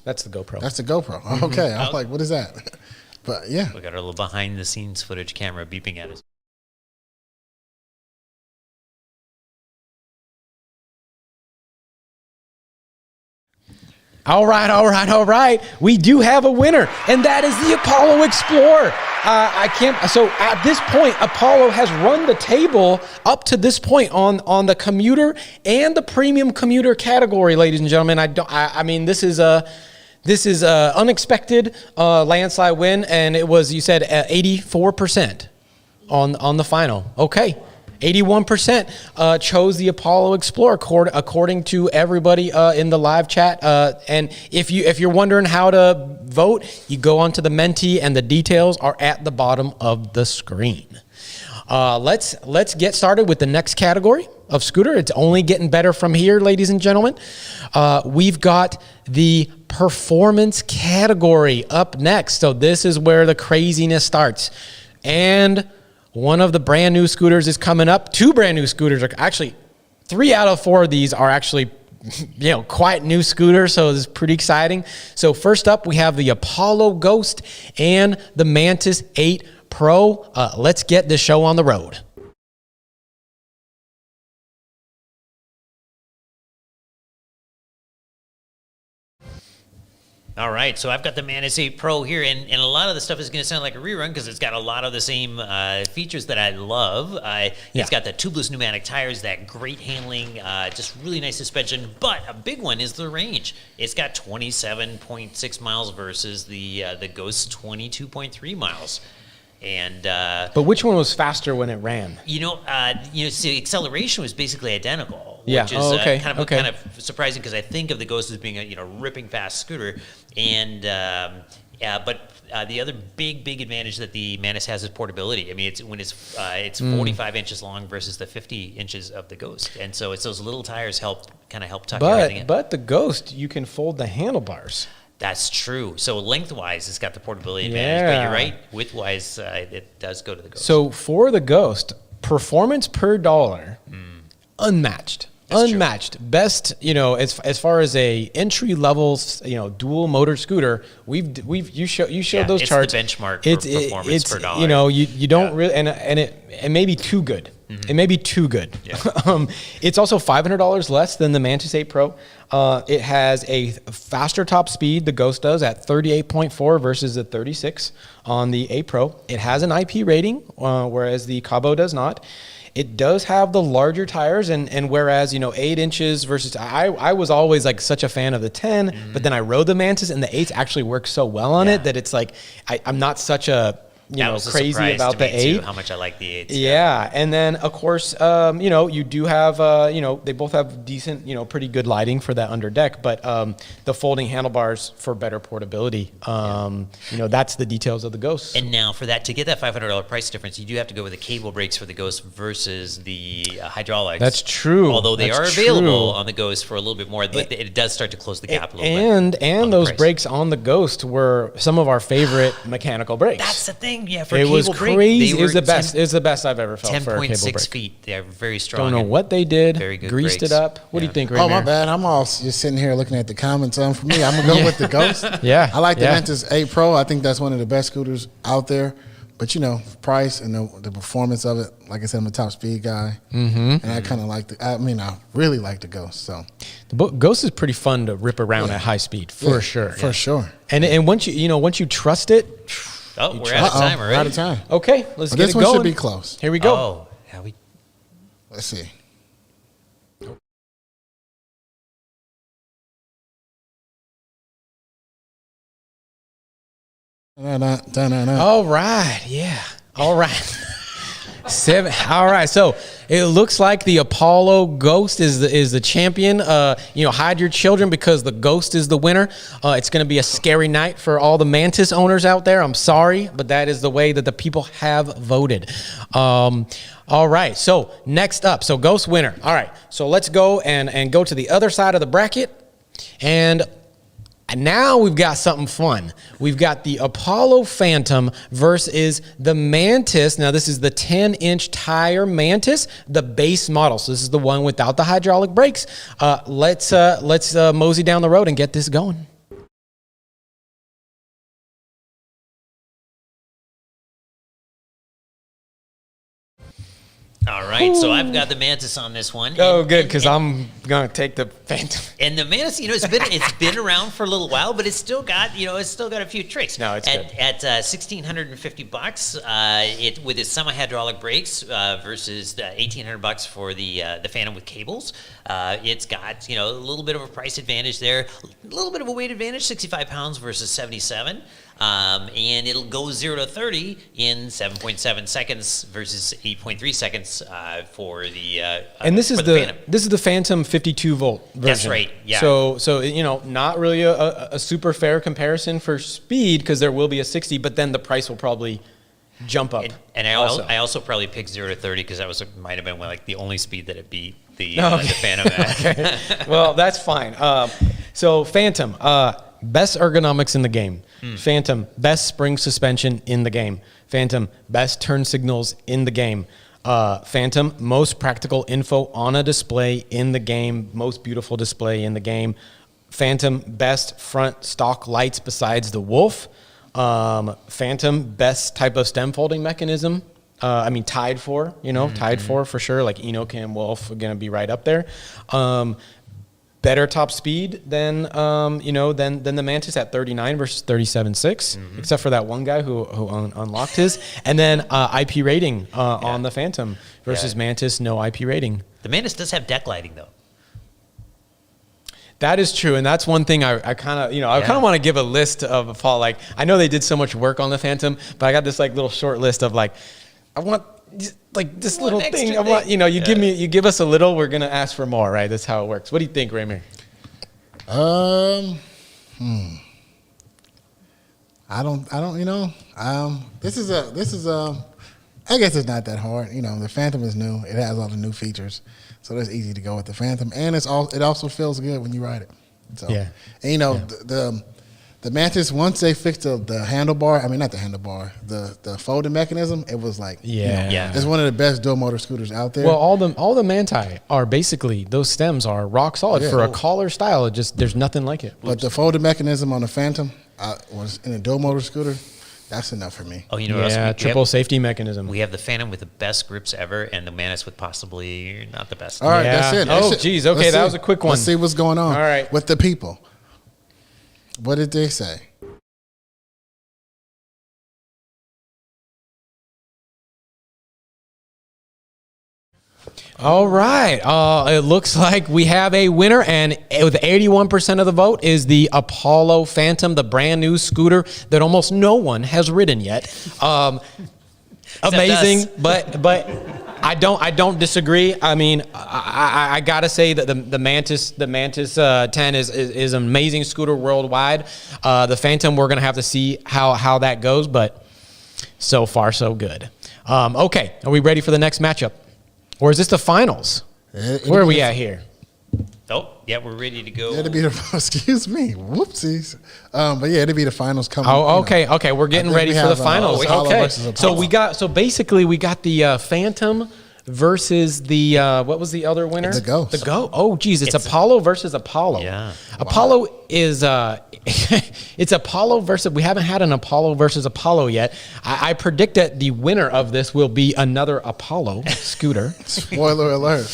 That's the GoPro. That's the GoPro. Okay. I'm like, what is that? But yeah. We got our little behind the scenes footage camera beeping at us. All right. We do have a winner, and that is the Apollo Explorer. So at this point, Apollo has run the table up to this point on the commuter and the premium commuter category, ladies and gentlemen. I mean, this is a unexpected landslide win, and it was, you said, 84% on the final. Okay. 81% chose the Apollo Explorer, according to everybody in the live chat. And if you're wondering how to vote, you go onto the Menti, and the details are at the bottom of the screen. Let's get started with the next category of scooter. It's only getting better from here, ladies and gentlemen. We've got the performance category up next. So this is where the craziness starts. And one of the brand new scooters is coming up. 2 brand new scooters are actually 3 out of 4 of these are actually, quite new scooters. So this is pretty exciting. So first up, we have the Apollo Ghost and the Mantis 8 Pro. Let's get this show on the road. All right, so I've got the Mantis 8 Pro here, and a lot of the stuff is going to sound like a rerun because it's got a lot of the same features that I love. It's got the tubeless pneumatic tires, that great handling, just really nice suspension, but a big one is the range. It's got 27.6 miles versus the Ghost's 22.3 miles. And But which one was faster when it ran? so the acceleration was basically identical, Yeah. which is Oh, okay. kind Okay. of surprising because I think of the Ghost as being a ripping fast scooter, and but the other big advantage that the Mantis has is portability. I mean, it's 45 inches long versus the 50 inches of the Ghost, and so it's those little tires help tuck everything in. But the Ghost, you can fold the handlebars. That's true. So lengthwise, it's got the portability advantage, but you're right. Widthwise, it does go to the Ghost. So for the Ghost, performance per dollar, unmatched. That's Unmatched. True. Best, as far as a entry level, dual motor scooter, you showed those it's charts. The benchmark for performance per dollar. You don't really, and it may be too good. It may be too good. Yeah. It's also $500 less than the Mantis 8 Pro. It has a faster top speed, the Ghost does, at 38.4 versus the 36 on the 8 Pro. It has an IP rating, whereas the Cabo does not. It does have the larger tires, and whereas 8 inches versus I was always like such a fan of the 10, but then I rode the Mantis, and the 8s actually work so well on it that it's like I'm not such a crazy about the 8. Too, how much I like the 8s. Yeah, and then of course, you do have, they both have decent, pretty good lighting for that under deck, but the folding handlebars for better portability. That's the details of the Ghost. And now for that, to get that $500 price difference, you do have to go with the cable brakes for the Ghost versus the hydraulics. That's true. Although they are available on the Ghost for a little bit more, but it does start to close the gap a little bit. And those brakes on the Ghost were some of our favorite mechanical brakes. That's the thing. thing. Yeah, for It cable was brake, crazy. they It was were the best. It was the best I've ever felt for a cable 10.6 brake. feet. They're very strong. Don't know and what they did. Very good Greased brakes. it up. What do you Yeah. think, Oh, my Rainier? bad. I'm all just sitting here looking at the comments. For me, I'm going to go with the Ghost. Yeah, I like the yeah. Mantis 8 Pro. I think that's one of the best scooters out there. But, price and the performance of it, like I said, I'm a top speed guy. Mm-hmm. And I kind of like I really like the Ghost. So Ghost is pretty fun to rip around at high speed, for sure. For sure. And once you trust it, Oh, we're out of time We're already. out of time. okay, let's But get this it one going. should be close. Here we go. Oh, yeah, we Let's see. Da-na-na. All right, yeah. All right. 7. All right. So it looks like the Apollo Ghost is the champion. Hide your children because the Ghost is the winner. It's going to be a scary night for all the Mantis owners out there. I'm sorry, but that is the way that the people have voted. All right. So next up, Ghost winner. All right. So let's go and go to the other side of the bracket. And now we've got something fun. We've got the Apollo Phantom versus the Mantis. Now this is the 10-inch tire Mantis, the base model. So this is the one without the hydraulic brakes. Let's mosey down the road and get this going. All right, so I've got the Mantis on this one. Oh, good, because I'm gonna take the Phantom. And the Mantis, it's been around for a little while, but it's still got a few tricks. No, it's good. At $1,650, it with its semi-hydraulic brakes versus the $1,800 for the Phantom with cables. It's got a little bit of a price advantage there, a little bit of a weight advantage, 65 pounds versus 77. And it'll go 0 to 30 in 7.7 seconds versus 8.3 seconds for the. And this is for the Phantom. Phantom 52 volt version. That's right, yeah. So not really a super fair comparison for speed because there will be a 60, but then the price will probably jump up. And I also probably picked 0 to 30 because that might have been the only speed that it beat the Phantom at. Okay. Well, that's fine. So Phantom, best ergonomics in the game. Phantom, best spring suspension in the game. Phantom, best turn signals in the game. Phantom, most practical info on a display in the game. Most beautiful display in the game. Phantom, best front stock lights besides the Wolf. Phantom, best type of stem folding mechanism. Tied for sure. Like Enocam Wolf are going to be right up there. Better top speed than the Mantis at 39 versus 37.6, except for that one guy who unlocked his. And then IP rating on the Phantom versus Mantis, no IP rating. The Mantis does have deck lighting though. That is true, and that's one thing I kind of want to give a list of Paul. Like I know they did so much work on the Phantom, but I got this little short list of I want this little thing. I want you give us a little, we're gonna ask for more, right? That's how it works. What do you think, Raymir? I don't. This is I guess it's not that hard. The Phantom is new. It has all the new features, so it's easy to go with the Phantom, and it also feels good when you ride it. So, and the Mantis, once they fixed the handlebar, not the handlebar, the folding mechanism, it was it's one of the best dual motor scooters out there. Well, all the Manti are basically, those stems are rock solid for a collar style. There's nothing like it. But the folding mechanism on the Phantom was in a dual motor scooter. That's enough for me. Oh, you know what else? Triple safety mechanism. We have the Phantom with the best grips ever, and the Mantis with possibly not the best. All right, that's it. Oh, geez. Okay, that was a quick one. Let's see what's going on. All right. With the people. What did they say? All right. It looks like we have a winner, and with 81% of the vote is the Apollo Phantom, the brand new scooter that almost no one has ridden yet. Amazing, but I don't disagree. I gotta say that the Mantis 10 is an amazing scooter worldwide. The Phantom, we're gonna have to see how that goes, but so far so good. Okay, are we ready for the next matchup? Or is this the finals? Where are we at here? Oh, yeah, we're ready to go. Yeah, it'll be the excuse me, whoopsies. But yeah, it'll be the finals coming. Oh, okay, okay. We're getting ready for the finals. Apollo Okay, versus so Apollo. basically we got the Phantom versus the what was the other winner? The Ghost. The Ghost. Oh, geez, it's Apollo versus Apollo. Yeah. Apollo is it's Apollo versus. We haven't had an Apollo versus Apollo yet. I predict that the winner of this will be another Apollo scooter. Spoiler alert.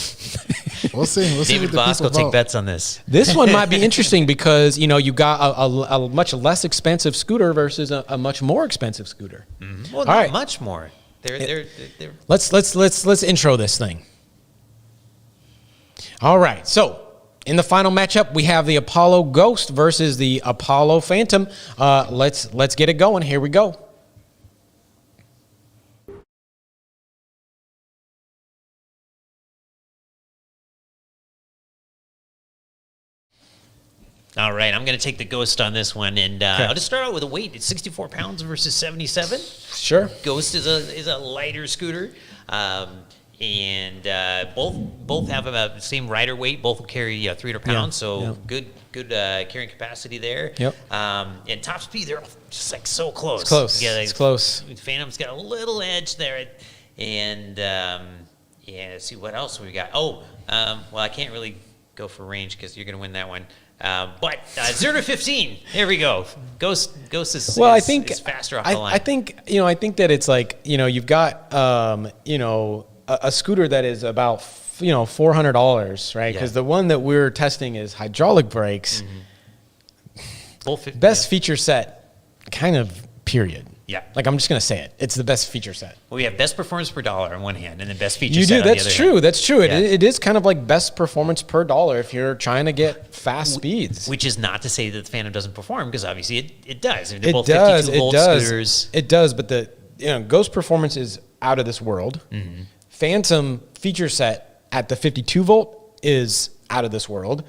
We'll see. We'll see David what the Boss will people take vote. bets on this. This one might be interesting because you got a much less expensive scooter versus a much more expensive scooter. Well, not right. much more. They're Let's intro this thing. All right. So in the final matchup, we have the Apollo Ghost versus the Apollo Phantom. Let's get it going. Here we go. all right. I'm going to take the Ghost on this one, and I'll just start out with a weight. It's 64 pounds versus 77. Sure. Ghost is a lighter scooter, and both have about the same rider weight. Both will carry 300 pounds, so good carrying capacity there. Yep. And top speed, they're just like so close. It's close. Yeah, It's close. Phantom's got a little edge there, and let's see what else we got. Well, I can't really go for range because you're going to win that one. But 0 to 15, there we go. Ghost is Well, is, I think is faster off the line. I think that it's like you've got a scooter that is about $400, right? Because the one that we're testing is hydraulic brakes. Both Best feature set, kind of period. Yeah. Like I'm just gonna say it. It's the best feature set. Well, we have best performance per dollar on one hand, and then best feature You set do. on the That's other true. hand. That's true. Yeah. It is kind of like best performance per dollar if you're trying to get fast speeds. Which is not to say that the Phantom doesn't perform, because obviously it does. They're It both does. 52 It volt does. scooters. It does. But the Ghost performance is out of this world. Phantom feature set at the 52 volt is out of this world.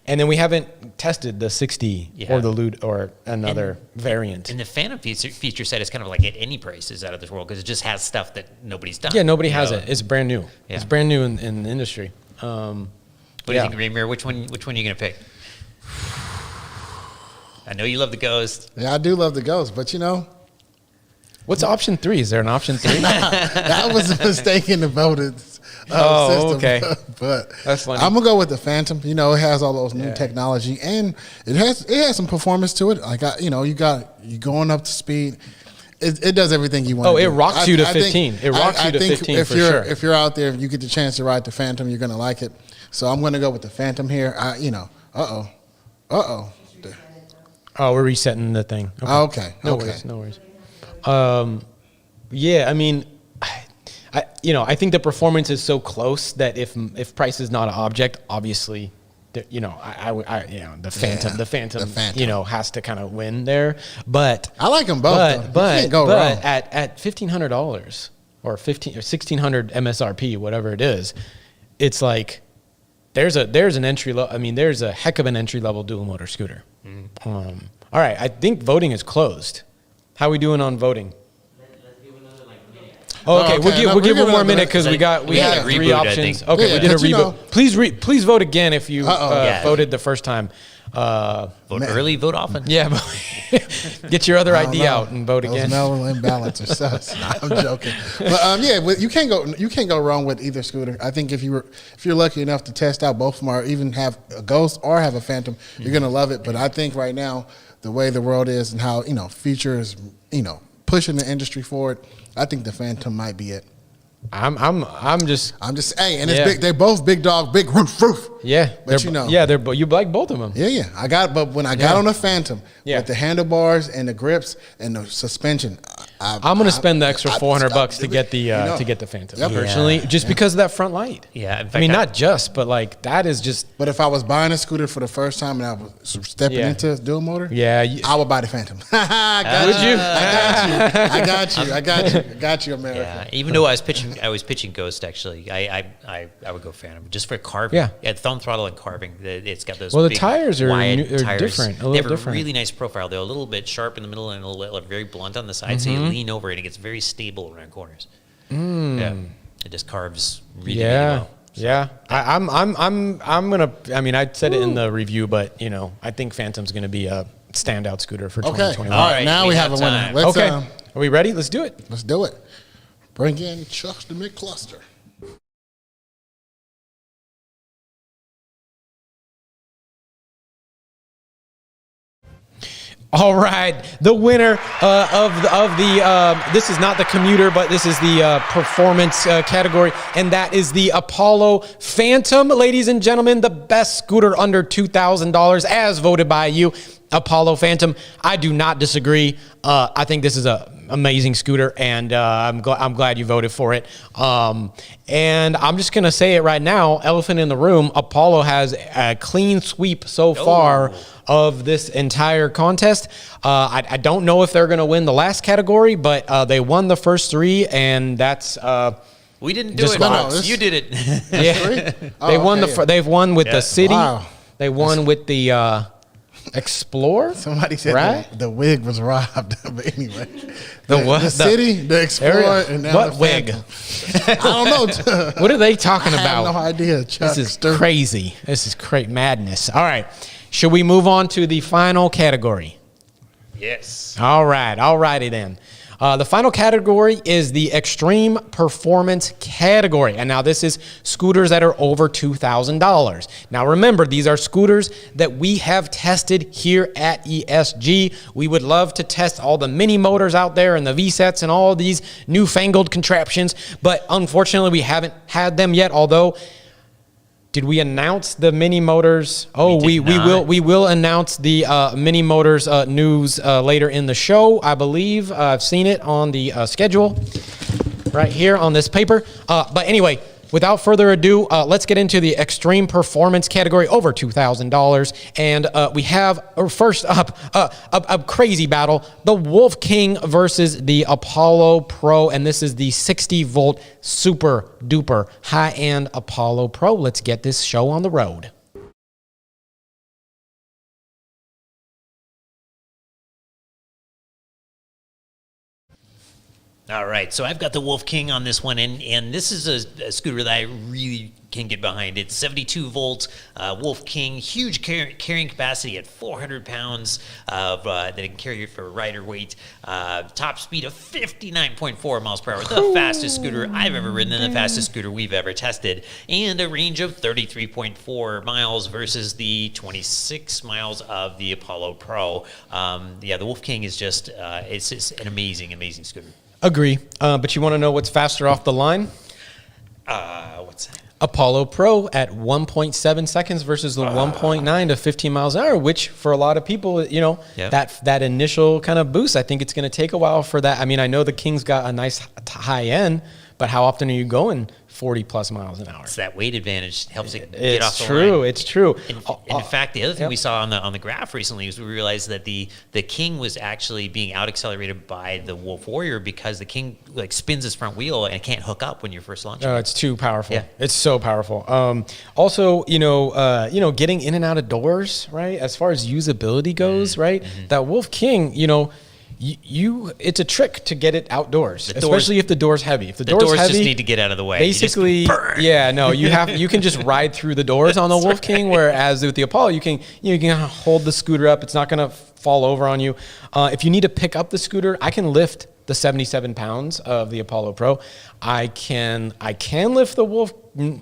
And then we haven't tested the 60 or the Loot or another variant. And the Phantom feature set is kind of like at any price is out of this world, because it just has stuff that nobody's done. Yeah, nobody has it. It's brand new. Yeah. It's brand new in the industry. What do you think, Ramir? Which one are you going to pick? I know you love the Ghost. Yeah, I do love the Ghost, but What's option 3? Is there an option 3? that was a mistake in the voting system. Okay. But That's funny. I'm gonna go with the Phantom. It has all those new technology, and it has some performance to it. Like you going up to speed. It does everything you want. Oh, it rocks you to 15. It rocks you to 15 if for you're sure. if you're out there, if you get the chance to ride the Phantom, you're gonna like it. So I'm gonna go with the Phantom here. Oh, we're resetting the thing. okay. No worries. Yeah, I mean, I think the performance is so close that if price is not an object, obviously, the Phantom, has to kind of win there. But I like them both. though. You can't go wrong. at $1,500 or $1,600 MSRP, whatever it is, it's like there's an entry level. I mean, there's a heck of an entry level dual motor scooter. All right, I think voting is closed. How are we doing on voting? Oh, okay. We'll give one more minute because we had reboot, three I options. think. Okay, Yeah, we did a but reboot. Please vote again if you Yeah. voted the first time. Vote early, vote often. Yeah, but get your other ID out and vote Those again. mental imbalance or stuff. Nah, I'm joking. But you can't go wrong with either scooter. I think if you're lucky enough to test out both of them, or even have a Ghost or have a Phantom, you're gonna love it. But I think right now, the way the world is and how features pushing the industry forward, I think the Phantom might be it. I'm just Hey, and it's big. They're both big dog, big roof. yeah. But you like both of them. Yeah. But when I got on the Phantom Yeah. with the handlebars and the grips and the suspension, I'm gonna spend the extra $400 to get the Phantom Yep. personally, just because of that front light. Yeah, in I mean, fact, not just, but like that is just. But if I was buying a scooter for the first time and I was stepping Yeah. into dual motor, Yeah, I would buy the Phantom. Would you? I got you, America. Yeah, even though I was pitching Ghost actually. I would go Phantom just for carving. Yeah. Thumb throttle and carving. It's got those. Well, the big, tires are wide new- are tires. different, a little they have different. a really nice profile. They're a little bit sharp in the middle and a little very blunt on the side. So you lean over and it gets very stable around corners. Yeah, it just carves really, really well. Yeah, I'm gonna. I mean, I said it in the review, but I think Phantom's gonna be a standout scooter for 2021. All right, now we have a winner. Let's, Okay, are we ready? Let's do it. Let's do it. Bring in Chuck the McCluster. All right, the winner of the this is not the Commuter, but this is the performance category, and that is the Apollo Phantom, ladies and gentlemen, the best scooter under $2,000 as voted by you, Apollo Phantom. I do not disagree. I think this is a amazing scooter, and I'm glad you voted for it. And I'm just gonna say it right now, elephant in the room. Apollo has a clean sweep so far of this entire contest. I don't know if they're gonna win the last category, but they won the first three, and that's we didn't do just it. no, You did it. yeah. Oh, They won okay, they've won with the city. Wow. They won with the Explorer. Somebody said right? the wig was robbed, but anyway. The what? The city, the Explorer, and now what the wig? Phantom. I don't know. What are they talking I about? have no idea. Chuck. This is crazy. This is great madness. All right. Should we move on to the final category? Yes. All right. All righty then. The final category is the extreme performance category. And now this is scooters that are over $2,000. Now remember, these are scooters that we have tested here at ESG. We would love to test all the mini motors out there and the V-sets and all these newfangled contraptions, but unfortunately we haven't had them yet, although did we announce the mini motors? Oh, we will announce the mini motors news later in the show. I believe I've seen it on the schedule right here on this paper. But anyway, without further ado, let's get into the extreme performance category over $2,000. And we have first up a crazy battle: the Wolf King versus the Apollo Pro, and this is the 60-volt super duper high-end Apollo Pro. Let's get this show on the road. All right, so I've got the Wolf King on this one, and this is a scooter that I really can get behind. It's 72 volts, Wolf King, huge carrying capacity at 400 pounds that it can carry for rider weight, top speed of 59.4 miles per hour, the fastest scooter I've ever ridden and the fastest scooter we've ever tested, and a range of 33.4 miles versus the 26 miles of the Apollo Pro. Yeah, the Wolf King is just, it's just an amazing, amazing scooter. Agree. But you want to know what's faster off the line? What's that? Apollo Pro at 1.7 seconds versus the 1.9 to 15 miles an hour, which for a lot of people, that initial kind of boost, I think it's going to take a while for that. I mean, I know the King's got a nice high end, but how often are you going 40 plus miles an hour? It's that weight advantage helps it get off the line. It's true. In fact, the other thing we saw on the graph recently is we realized that the King was actually being out accelerated by the Wolf Warrior because the King spins his front wheel and can't hook up when you're first launching. It's too powerful. Yeah. It's so powerful. Also, getting in and out of doors, right? As far as usability goes, right? That Wolf King, it's a trick to get it outdoors, especially if the door's heavy. If the door's heavy, just need to get out of the way. Basically, you can just ride through the doors on the Wolf King, whereas with the Apollo, you can hold the scooter up. It's not going to fall over on you. If you need to pick up the scooter, I can lift the 77 pounds of the Apollo Pro. I can lift the Wolf.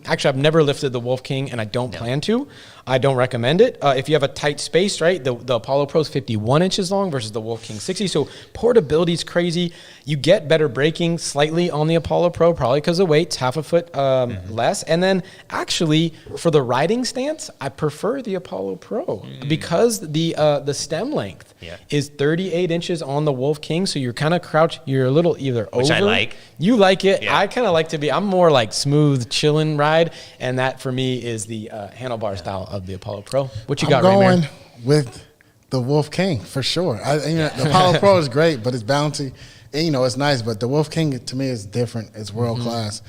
Actually, I've never lifted the Wolf King, and I don't plan to. I don't recommend it. If you have a tight space, right? The Apollo Pro is 51 inches long versus the Wolf King 60. So portability is crazy. You get better braking slightly on the Apollo Pro, probably because the weight's half a foot less. And then actually, for the riding stance, I prefer the Apollo Pro because the stem length is 38 inches on the Wolf King. So you're kind of crouched. You're a little either over. Which I like. You like it. Yeah. I kind of like to be. I'm more like smooth, chilling ride, and that for me is the handlebar style of the Apollo Pro. What you got, I'm Raymir? going with the Wolf King for sure. The Apollo Pro is great, but it's bouncy. And, it's nice, but the Wolf King to me is different. It's world class,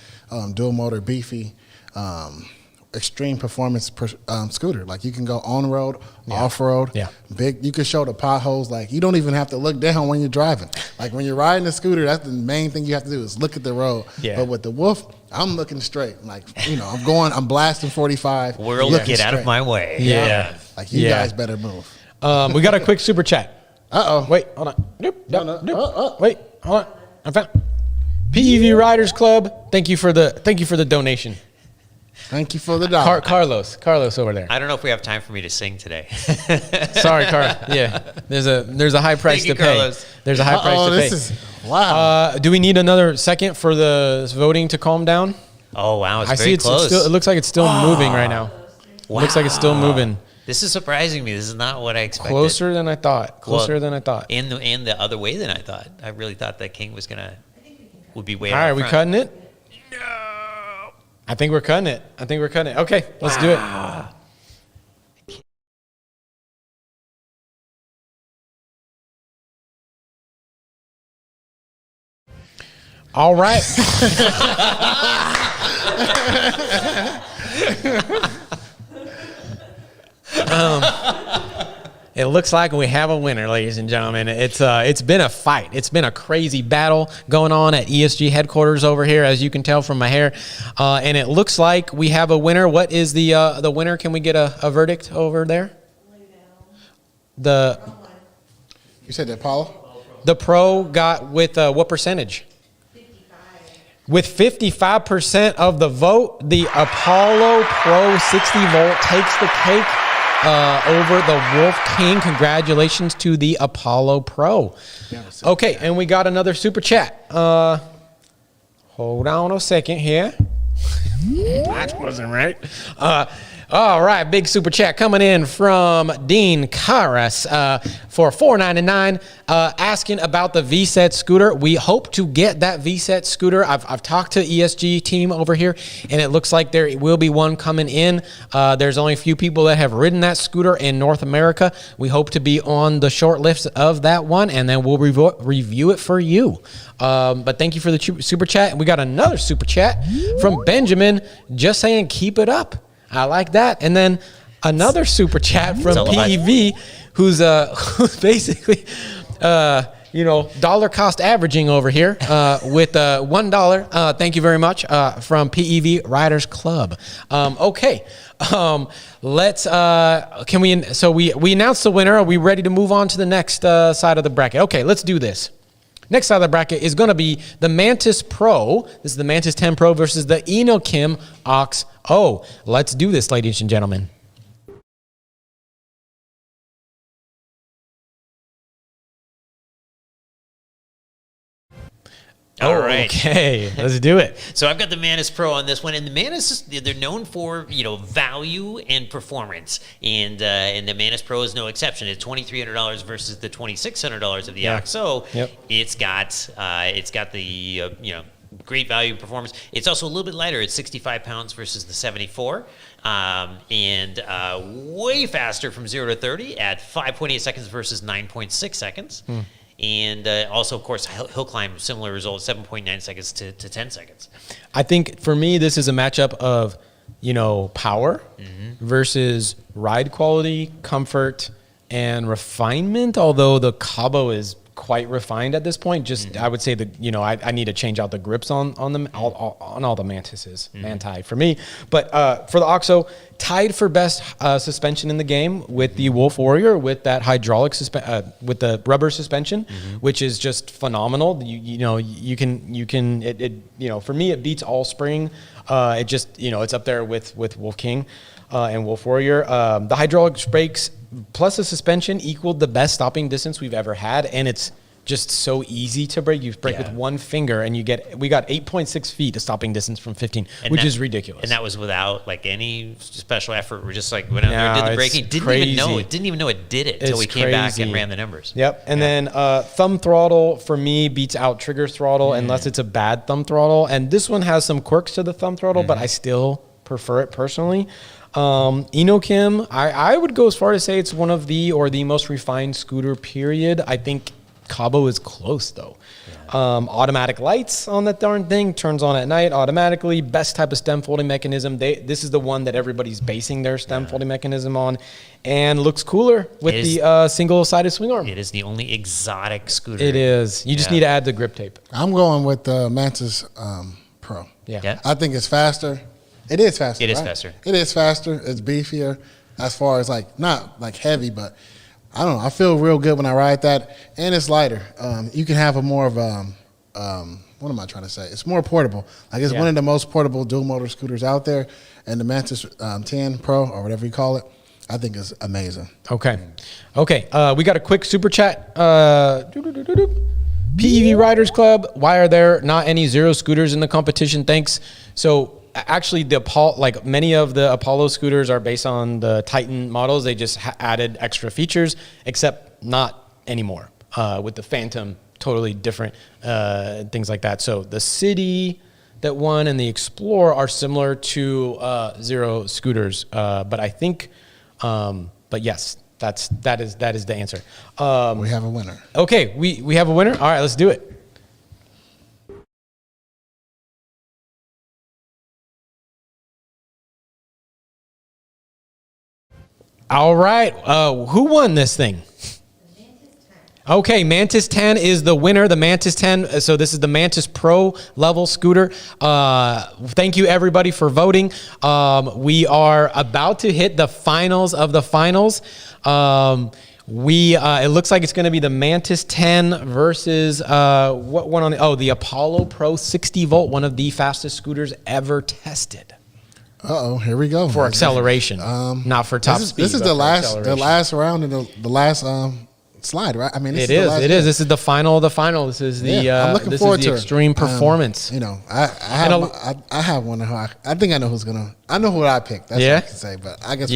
dual motor, beefy. extreme performance scooter. Like you can go on road, off road. Yeah. Big. You can show the potholes. Like you don't even have to look down when you're driving. Like when you're riding a scooter, that's the main thing you have to do is look at the road. Yeah. But with the Wolf, I'm looking straight. Like I'm blasting 45. World, get out of my way. Yeah. Like you guys better move. We got a quick super chat. Wait, hold on. Wait, hold on. I found PEV Riders Club. Thank you for the donation. Thank you for the dollar. Carlos over there. I don't know if we have time for me to sing today. Sorry, Carl. Yeah, there's a high price Thank you, to pay. Carlos. There's a high price to pay. This is wow. Do we need another second for the voting to calm down? Oh, wow. It's I very see it's close. still. It looks like it's still moving right now. Wow. Looks like it's still moving. This is surprising me. This is not what I expected. Closer than I thought. And the other way than I thought. I really thought that King would be way All out right, in we front. cutting it? No. I think we're cutting it. Okay, let's do it. All right. It looks like we have a winner, ladies and gentlemen. It's been a fight. It's been a crazy battle going on at ESG headquarters over here, as you can tell from my hair. And it looks like we have a winner. What is the winner? Can we get a verdict over there? You said that, Paula? The Pro got with what percentage? 55. With 55% of the vote, the Apollo Pro 60 volt takes the cake over the Wolf King. Congratulations to the Apollo Pro. Okay, and we got another super chat. Hold on a second here. That wasn't right. All right, big super chat coming in from Dean Karas for $4.99, asking about the VSET scooter. We hope to get that VSET scooter. I've talked to ESG team over here, and it looks like there will be one coming in. There's only a few people that have ridden that scooter in North America. We hope to be on the short list of that one, and then we'll review it for you. But thank you for the super chat. We got another super chat from Benjamin, just saying keep it up. I like that. And then another super chat from PEV, who's basically, dollar cost averaging over here with $1. Thank you very much from PEV Riders Club. Okay. Let's. Can we? So we announced the winner. Are we ready to move on to the next side of the bracket? Okay. Let's do this. Next side of the bracket is going to be the Mantis Pro. This is the Mantis 10 Pro versus the Inokim Ox O. Let's do this, ladies and gentlemen. All right. Okay, let's do it. So I've got the Mantis Pro on this one, and the Mantis, they're known for value and performance, and the Mantis Pro is no exception. It's $2,300 versus the $2,600 of the OXO. Yep. It's got the great value and performance. It's also a little bit lighter. It's 65 pounds versus the 74, and way faster from 0 to 30 at 5.8 seconds versus 9.6 seconds. And also, of course, hill climb, similar result, 7.9 seconds to 10 seconds. I think for me, this is a matchup of, power versus ride quality, comfort, and refinement. Although the Cabo is quite refined at this point. Just I would say I need to change out the grips on them on all the Mantises, Manti for me. But for the OXO, tied for best suspension in the game with the Wolf Warrior with that hydraulic with the rubber suspension, which is just phenomenal. You can for me it beats all spring. It just it's up there with Wolf King and Wolf Warrior. The hydraulic brakes plus the suspension equaled the best stopping distance we've ever had, and it's just so easy to brake. You brake with one finger, and we got 8.6 feet of stopping distance from 15, which is ridiculous. And that was without any special effort. We're just we went out there, did the braking, didn't even know it did it until we came back and ran the numbers. Yep. And then thumb throttle for me beats out trigger throttle unless it's a bad thumb throttle. And this one has some quirks to the thumb throttle, but I still prefer it personally. Inokim, I would go as far to say it's one of the most refined scooter, period. I think Cabo is close though. Automatic lights on that darn thing, turns on at night automatically. Best type of stem folding mechanism. This is the one that everybody's basing their stem folding mechanism on, and looks cooler with the single-sided swing arm. It is the only exotic scooter. It is. You just need to add the grip tape. I'm going with the Mantis Pro. Yeah. I think it's faster. It is faster. It is right? faster. It is faster. It's beefier as far as like, not like heavy, but I don't know. I feel real good when I ride that, and it's lighter. You can have a more of what am I trying to say? It's more portable. Like it's one of the most portable dual motor scooters out there, and the Mantis 10 Pro or whatever you call it, I think is amazing. Okay. We got a quick super chat. PEV Riders Club. Why are there not any zero scooters in the competition? Thanks. So actually, many of the Apollo scooters are based on the Titan models. They just added extra features, except not anymore. With the Phantom, totally different things like that. So the City that won and the Explorer are similar to zero scooters. But I think, but yes, that is the answer. We have a winner. Okay, we have a winner. All right, let's do it. All right. Who won this thing? Okay, Mantis 10 is the winner. The Mantis 10. So this is the Mantis Pro level scooter. Thank you everybody for voting. We are about to hit the finals of the finals. It looks like it's going to be the Mantis 10 versus what one on the Apollo Pro 60 volt, one of the fastest scooters ever tested. Here we go. For acceleration, not for top speed. This is the last round in the last slide, right? I mean, it is. This is the final of the final. This is the I'm looking forward to extreme performance. I have one. I think I know who's gonna. I know who I picked. That's what I can say. But I guess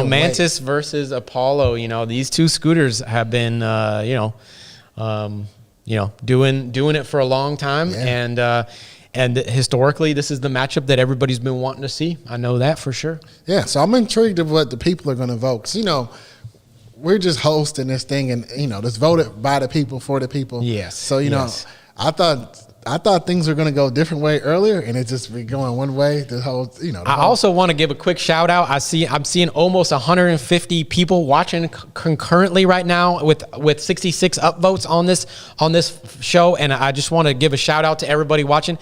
Mantis versus Apollo. These two scooters have been doing it for a long time, and historically, this is the matchup that everybody's been wanting to see. I know that for sure. Yeah, so I'm intrigued of what the people are going to vote. 'Cause, we're just hosting this thing, and it's voted by the people for the people. Yes. So I thought things were going to go a different way earlier, and it's just been going one way. The whole, I also want to give a quick shout out. I'm seeing almost 150 people watching concurrently right now with 66 upvotes on this show, and I just want to give a shout out to everybody watching.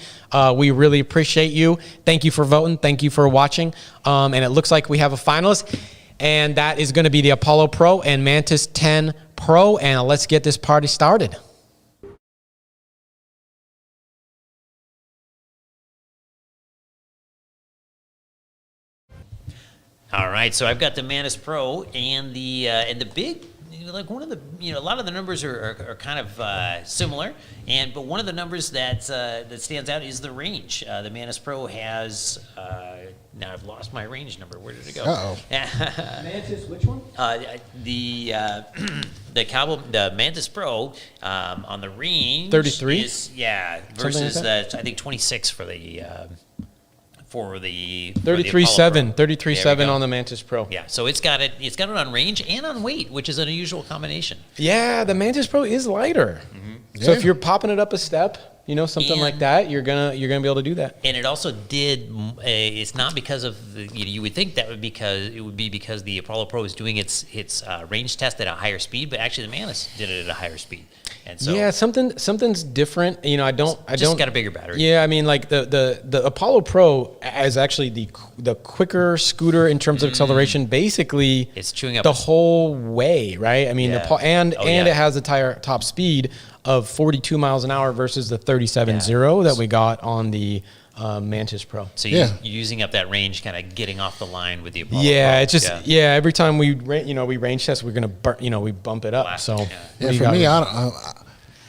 We really appreciate you. Thank you for voting. Thank you for watching. And it looks like we have a finalist, and that is going to be the Apollo Pro and Mantis 10 Pro. And let's get this party started. All right, so I've got the Mantis Pro and the big, like one of the, a lot of the numbers are kind of similar, but one of the numbers that stands out is the range. The Mantis Pro has now I've lost my range number. Where did it go? Mantis, which one? The Mantis Pro on the range 33 is versus like I think 26 for the. For the 33.7 on the Mantis Pro. Yeah, so it's got it on range and on weight, which is an unusual combination. Yeah, the Mantis Pro is lighter. Mm-hmm. So if you're popping it up a step, something like that, you're gonna be able to do that. And it also did. It's not because of you would think that would be because the Apollo Pro is doing its range test at a higher speed, but actually the Mantis did it at a higher speed. And so something's different. I don't got a bigger battery. Yeah, I mean, like the Apollo Pro is actually the quicker scooter in terms of acceleration. Basically, it's chewing up the whole way, right? I mean, it has a top speed of 42 miles an hour versus the 37.0 that we got on the Mantis Pro. So you're using up that range, kind of getting off the line with the Apollo Pro. It's just every time we range test, we're gonna we bump it up. So for me,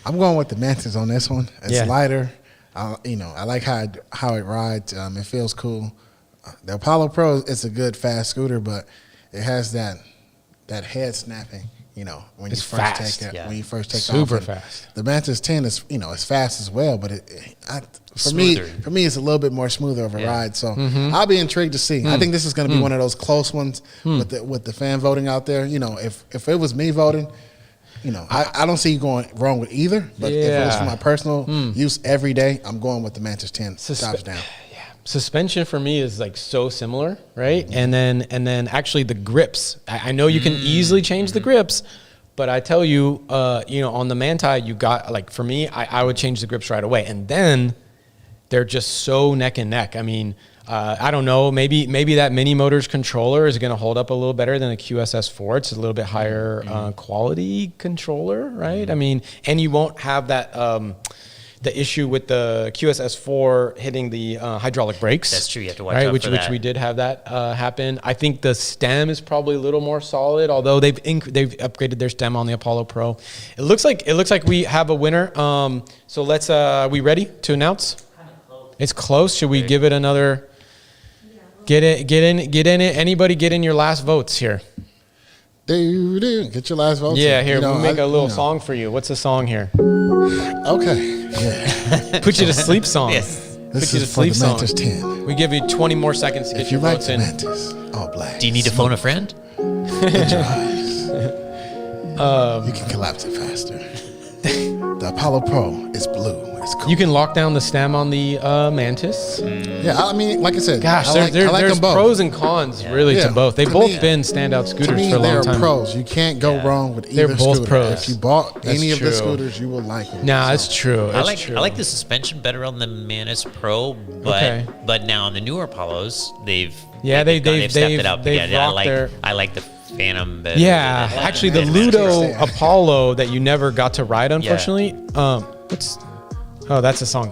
I'm going with the Mantis on this one. It's lighter. I like how it rides. It feels cool. The Apollo Pro, it's a good fast scooter, but it has that head snapping. When you first take it, when you first take super off. fast. The Mantis 10 is it's fast as well, but for me it's a little bit more smoother of a ride. So I'll be intrigued to see. I think this is going to be one of those close ones with the fan voting out there. If it was me voting, I don't see you going wrong with either. But if it was for my personal use every day, I'm going with the Mantis 10 tops down. Suspension for me is like so similar, right? And then actually the grips. I know you can easily change the grips, but I tell you, on the Manti, you got like for me, I would change the grips right away, and then they're just so neck and neck. I mean, I don't know. Maybe that Mini Motors controller is going to hold up a little better than the QSS4. It's a little bit higher quality controller, right? I mean, and you won't have that the issue with the QSS4 hitting the hydraulic brakes. That's true. You have to watch out which for that. we did have that happen. I think the stem is probably a little more solid, although they've upgraded their stem on the Apollo Pro. It looks like we have a winner. So let's. Are we ready to announce? It's close. Should we give it another? Get in it. Anybody get in your last votes here? Get your last votes. Yeah, here we'll make a little song for you. What's the song here? Okay. Yeah. Put you to sleep song. Yes. This is for the Mantis 10. We give you 20 more seconds to If get you your like votes the in. Mantis, all black. Do you need to phone a friend? Get your eyes. You can collapse it faster. The Apollo Pro is blue. It's cool. You can lock down the stem on the Mantis. Yeah, I mean, like I said, Gosh, I like there's them both. pros and cons really Yeah. to both. They've To both me- been standout To scooters me, for a long they're time. pros. You can't go wrong with They're either both scooter. pros. If you bought That's any of the true. scooters, you will like them. Nah, it's true. I It's true. like the suspension better on the Mantis Pro, but now on the newer Apollos, they've stepped it up they've again. rocked I like the Phantom better. Yeah, than actually, the Mantis. Ludo Apollo that you never got to ride, unfortunately. That's a song.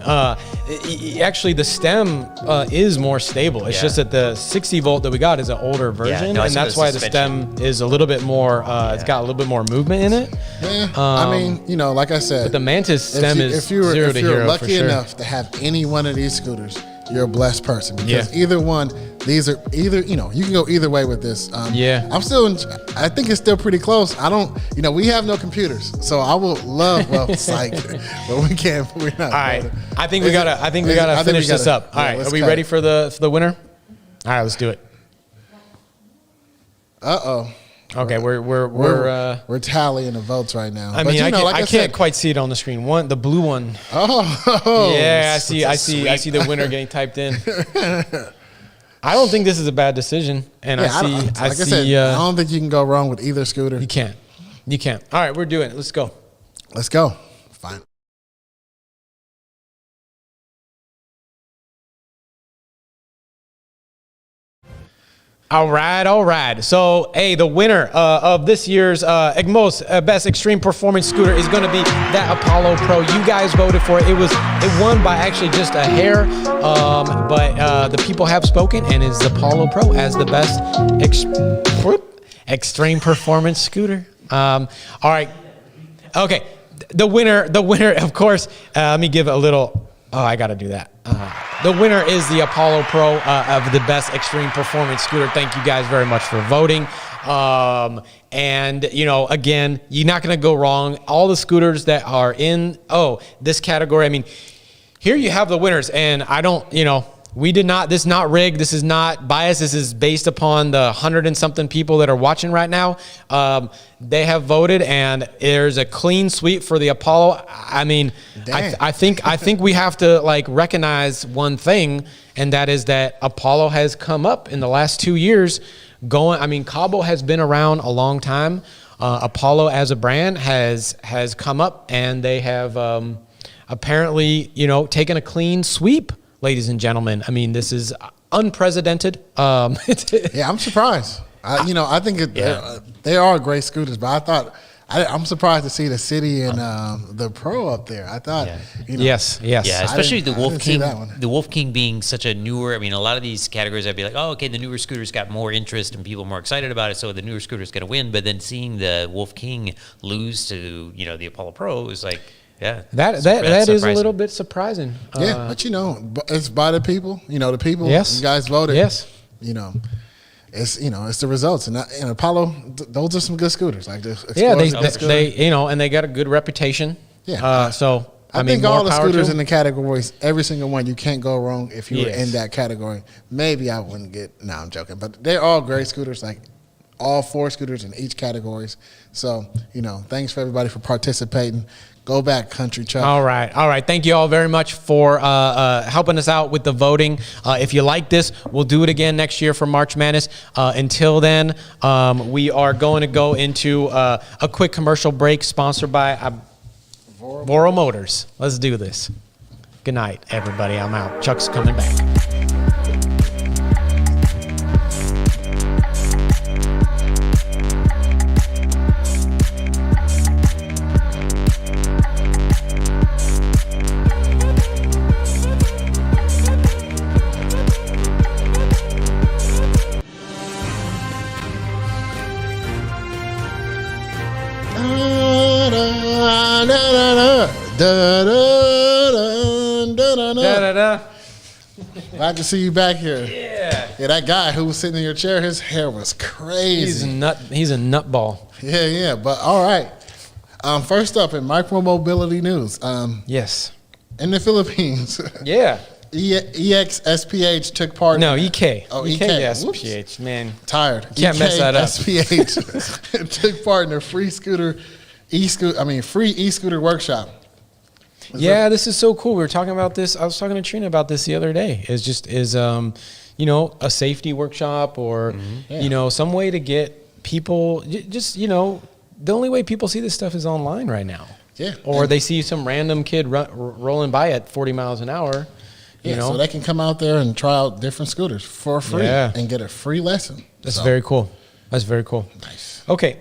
Actually, the stem is more stable. It's just that the 60 volt that we got is an older version, no, and that's why the stem is a little bit more. It's got a little bit more movement in it. Yeah, I mean, like I said, But the Mantis stem is if you're 0 to hero lucky for sure. enough to have any one of these scooters, you're a blessed person because either one, these are either you can go either way with this. I think it's still pretty close. I don't, we have no computers, so I would love psych, but we can't. We're not. All right, I think we gotta finish this up. All right, are we ready for the winner? All right, let's do it. Okay, we're tallying the votes right now. I mean, I can't quite see it on the screen. The blue one. Oh, yeah, I see the winner getting typed in. I don't think this is a bad decision, and I see. I don't think you can go wrong with either scooter. You can't. All right, we're doing it. Let's go. Let's go. Fine. All right. So, hey, the winner of this year's Best Extreme Performance Scooter is going to be that Apollo Pro. You guys voted for it. It won by actually just a hair, but the people have spoken, and is the Apollo Pro as the best extreme performance scooter. All right. Okay. The winner, of course. Let me give a little. Oh, I got to do that. The winner is the Apollo Pro of the best extreme performance scooter. Thank you guys very much for voting. And, again, you're not going to go wrong. All the scooters that are in, this category, I mean, here you have the winners. And I don't, this is not rigged. This is not biased. This is based upon the 100 and something people that are watching right now. They have voted, and there's a clean sweep for the Apollo. I mean, I think we have to recognize one thing, and that is that Apollo has come up in the last 2 years. Cabo has been around a long time. Apollo as a brand has come up, and they have apparently taken a clean sweep. Ladies and gentlemen, I mean, this is unprecedented. Yeah, I'm surprised. I think they are great scooters, but I'm surprised to see the City and the Pro up there. I thought, yes, yeah, especially the Wolf King. That one. The Wolf King being such a newer. I mean, a lot of these categories, I'd be like, oh, okay, the newer scooters got more interest and people more excited about it, so the newer scooter's going to win. But then seeing the Wolf King lose to the Apollo Pro is like. Yeah, that is a little bit surprising. Yeah, but it's by the people. The people. Yes, you guys voted. Yes, it's the results, and Apollo. Those are some good scooters. Like they and they got a good reputation. Yeah. So I think all the scooters in the categories, every single one, you can't go wrong if you were in that category. Maybe I wouldn't get. No, I'm joking, but they're all great scooters. all 4 scooters in each categories. So, thanks for everybody for participating. Go back, country Chuck. All right. Thank you all very much for helping us out with the voting. If you like this, we'll do it again next year for March Madness. Until then, we are going to go into a quick commercial break sponsored by Voro Motors. Let's do this. Good night, everybody. I'm out. Chuck's coming back. Glad to see you back here. Yeah, that guy who was sitting in your chair, his hair was crazy. He's a nutball. Yeah. But all right. First up in micromobility news. Yes. In the Philippines. Yeah. EXSPH took part. No, EK. Oh, EK. EK. Yes, Whoops. PH. Man, Tired. Can't mess that up. EXSPH took part in the free e-scooter workshop. Yeah, this is so cool. We were talking about this. I was talking to Trina about this the other day. Is a safety workshop or some way to get people the only way people see this stuff is online right now. Yeah. Or they see some random kid rolling by at 40 miles an hour. So they can come out there and try out different scooters for free and get a free lesson. That's very cool. Nice. Okay.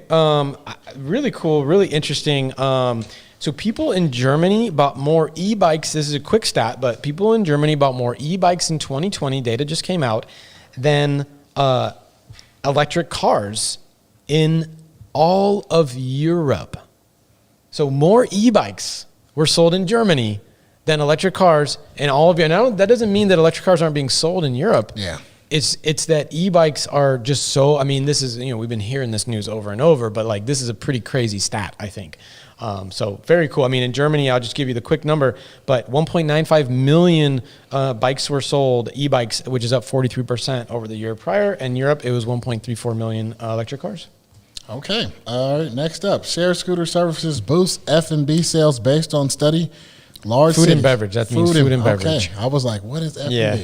Really cool. Really interesting. So people in Germany bought more e-bikes. This is a quick stat, but people in Germany bought more e-bikes in 2020. Data just came out than electric cars in all of Europe. So more e-bikes were sold in Germany than electric cars in all of Europe. Now, that doesn't mean that electric cars aren't being sold in Europe. Yeah. It's that e-bikes are just so, this is, we've been hearing this news over and over, but this is a pretty crazy stat, I think. So very cool. In Germany, I'll just give you the quick number, but 1.95 million bikes were sold, e-bikes, which is up 43% over the year prior. And Europe, it was 1.34 million electric cars. Okay. All right. Next up, share scooter services boost F&B sales based on study. Large food cities. and beverage. That means food and beverage. Okay. I was like, what is F&B? Yeah.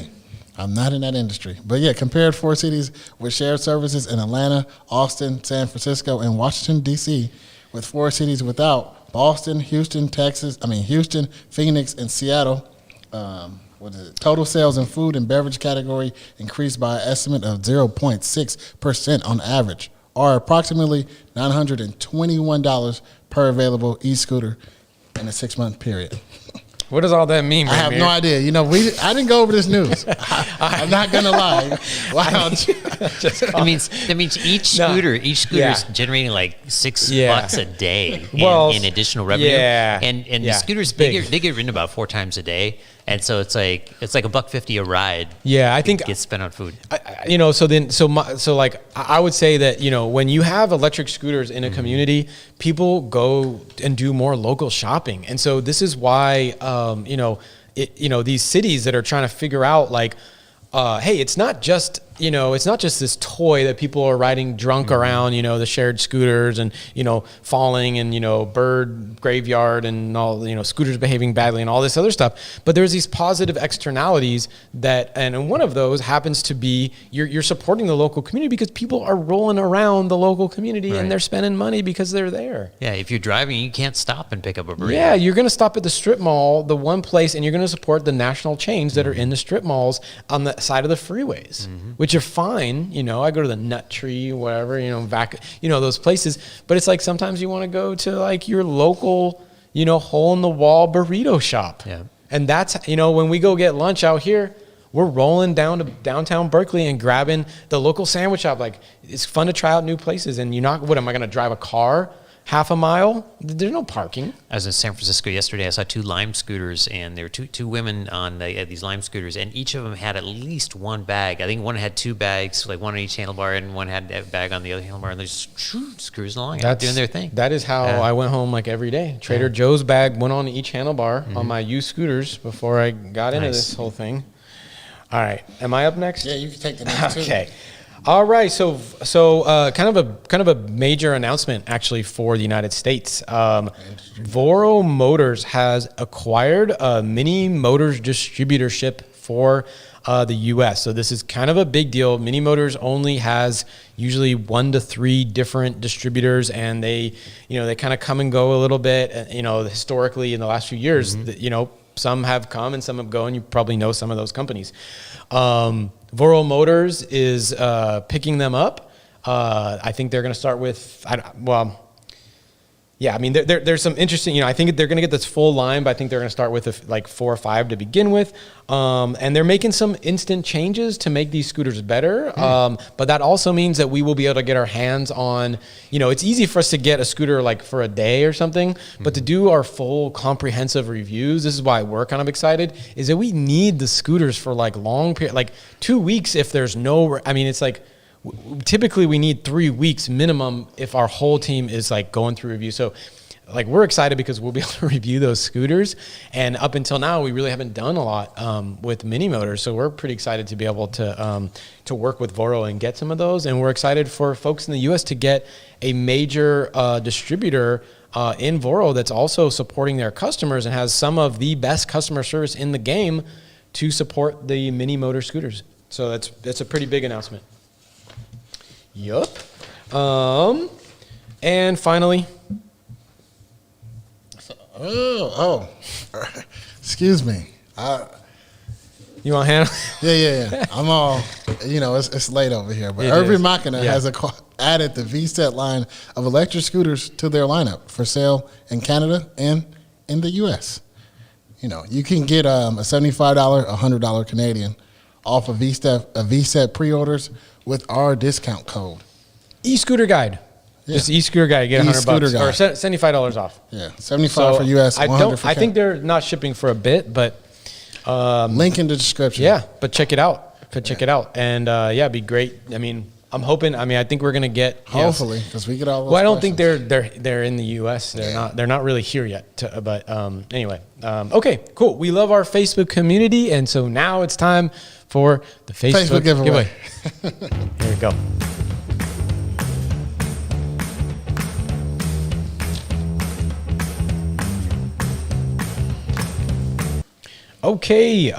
I'm not in that industry. But yeah, compared 4 cities with shared services in Atlanta, Austin, San Francisco, and Washington, D.C., with 4 cities without: Boston, Houston, Phoenix, and Seattle. Total sales in food and beverage category increased by an estimate of 0.6% on average, or approximately $921 per available e-scooter in a 6-month period. What does all that mean, I have no idea. I didn't go over this news. I'm not gonna lie. Wow. That means each scooter is generating like $6 a day in additional revenue. Yeah. And the scooters they get ridden about 4 times a day. And so it's like $1.50 a ride. Yeah, I think gets spent on food. I would say that when you have electric scooters in a community, people go and do more local shopping, and so this is why these cities that are trying to figure out hey, it's not just this toy that people are riding drunk around, the shared scooters and, falling and, bird graveyard and all, scooters behaving badly and all this other stuff. But there's these positive externalities and one of those happens to be you're supporting the local community because people are rolling around the local community and they're spending money because they're there. Yeah. If you're driving, you can't stop and pick up a burrito. Yeah. You're going to stop at the strip mall, the one place, and you're going to support the national chains that are in the strip malls on the side of the freeways, which are fine. I go to the Nut Tree, whatever, those places. But it's sometimes you want to go to your local, hole in the wall burrito shop. Yeah. And that's, when we go get lunch out here, we're rolling down to downtown Berkeley and grabbing the local sandwich shop. It's fun to try out new places. And what am I going to drive a car half a mile? There's no parking. I was in San Francisco yesterday. I saw 2 Lime scooters, and there were two women on these Lime scooters, and each of them had at least one bag. I think one had 2 bags, one on each handlebar, and one had a bag on the other handlebar, and they're just cruising along and doing their thing. That is how I went home every day. Trader Joe's bag went on each handlebar on my used scooters before I got into this whole thing. All right. Am I up next? Yeah, you can take the next two. Okay. All right, so kind of a major announcement actually for the United States. Voro Motors has acquired a Mini Motors distributorship for the U.S. So this is kind of a big deal. Mini Motors only has usually 1 to 3 different distributors, and they kind of come and go a little bit. Historically in the last few years, some have come and some have gone. You probably know some of those companies. Voro Motors is picking them up. I think they're going to start with, there's some interesting, I think they're going to get this full line, but I think they're going to start with like 4 or 5 to begin with. And they're making some instant changes to make these scooters better. But that also means that we will be able to get our hands on, it's easy for us to get a scooter like for a day or something, but to do our full comprehensive reviews, this is why we're kind of excited, is that we need the scooters for like long period, like 2 weeks if there's it's like, typically we need 3 weeks minimum if our whole team is like going through review. So like we're excited because we'll be able to review those scooters, and up until now we really haven't done a lot with Mini Motors, so we're pretty excited to be able to work with Voro and get some of those. And we're excited for folks in the US to get a major distributor in Voro that's also supporting their customers and has some of the best customer service in the game to support the Mini Motor scooters. So that's a pretty big announcement. Yup. And finally. Excuse me. You want to handle? Yeah. I'm all, it's late over here. But Urban Machina has added the VSET line of electric scooters to their lineup for sale in Canada and in the U.S. You can get a $75, $100 Canadian off of VSET pre-orders with our discount code. E-Scooter Guide. Just e-Scooter Guide, get $100 or $75 off. Yeah, $75 for US. I think they're not shipping for a bit, but link in the description. Yeah, but check it out. And it'd be great. I'm hoping. I think we're gonna get hopefully because we get all those. Well, I don't think they're in the U.S. They're not really here yet. But anyway, okay, cool. We love our Facebook community, and so now it's time for the Facebook giveaway. Here we go. Okay,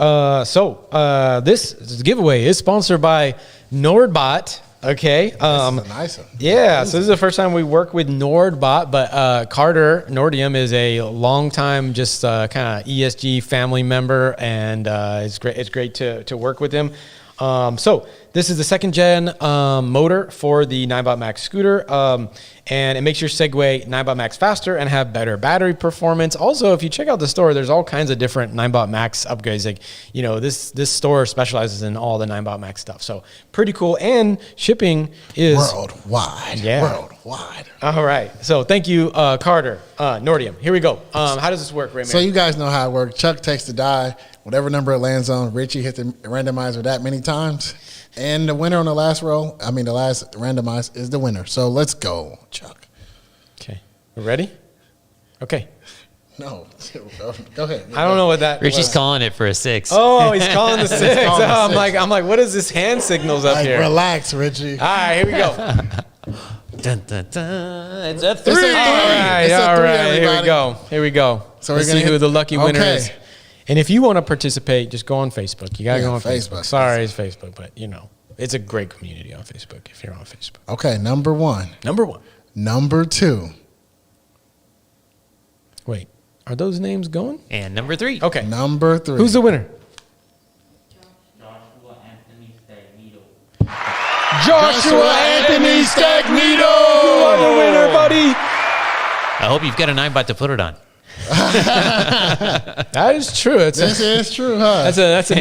so this giveaway is sponsored by Ninebot. Okay. That's a nice one. Yeah, so this is the first time we work with Ninebot, but Carter Nordium is a longtime just kind of ESG family member, and it's great to work with him. So this is the 2nd gen motor for the Ninebot Max scooter, and it makes your Segway Ninebot Max faster and have better battery performance. Also, if you check out the store, there's all kinds of different Ninebot Max upgrades. Like, this store specializes in all the Ninebot Max stuff. So pretty cool, and shipping is worldwide. Yeah, worldwide. All right. So thank you, Carter Nordium. Here we go. How does this work, Raymond? So you guys know how it works. Chuck takes the die. Whatever number it lands on, Richie hit the randomizer that many times. And the winner on the last the last randomize is the winner. So let's go, Chuck. Okay. We ready? Okay. No. Go ahead. I don't know what that Richie's calling it for a 6. Oh, he's calling the 6. I'm like, what is this hand signals up here? Relax, Richie. All right, here we go. Dun, dun, dun. It's a 3. All right. Here we go. So let's see who the lucky winner is. And if you want to participate, just go on Facebook. You got to go on Facebook. Sorry, it's Facebook, but it's a great community on Facebook if you're on Facebook. Okay, number 1. Number 2. Wait, are those names going? And number 3. Okay. Number 3. Who's the winner? Joshua Anthony Stagnito! You are the winner, buddy! I hope you've got a Ninebot to put it on. That is true. This is true, huh? That's a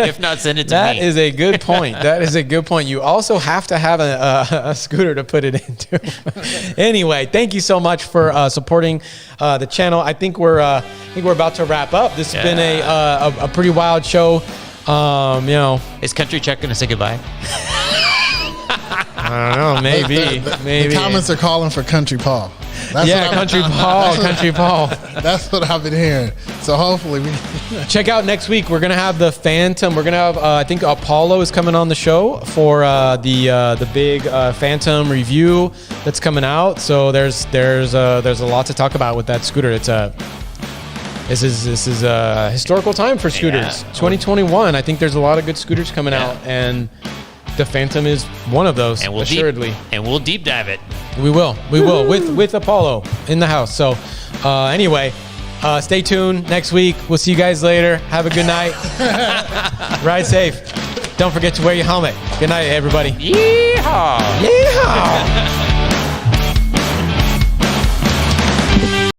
if not, send it to me. That is a good point. You also have to have a scooter to put it into. Anyway, thank you so much for supporting the channel. I think we're about to wrap up. This has been a pretty wild show. Is Country Chuck going to say goodbye? I don't know. Maybe. The comments are calling for Country Paul. Yeah, Country Paul, Country Paul. That's what I've been hearing. So hopefully we Check out next week. We're gonna have the Phantom. We're gonna have I think Apollo is coming on the show for the big Phantom review that's coming out. So there's a lot to talk about with that scooter. This is a historical time for scooters. Yeah. 2021. I think there's a lot of good scooters coming out, and the Phantom is one of those. And we'll assuredly. we'll deep dive it. We will with Apollo in the house. So anyway, stay tuned next week. We'll see you guys later. Have a good night. Ride safe. Don't forget to wear your helmet. Good night, everybody. Yeehaw! Yeehaw!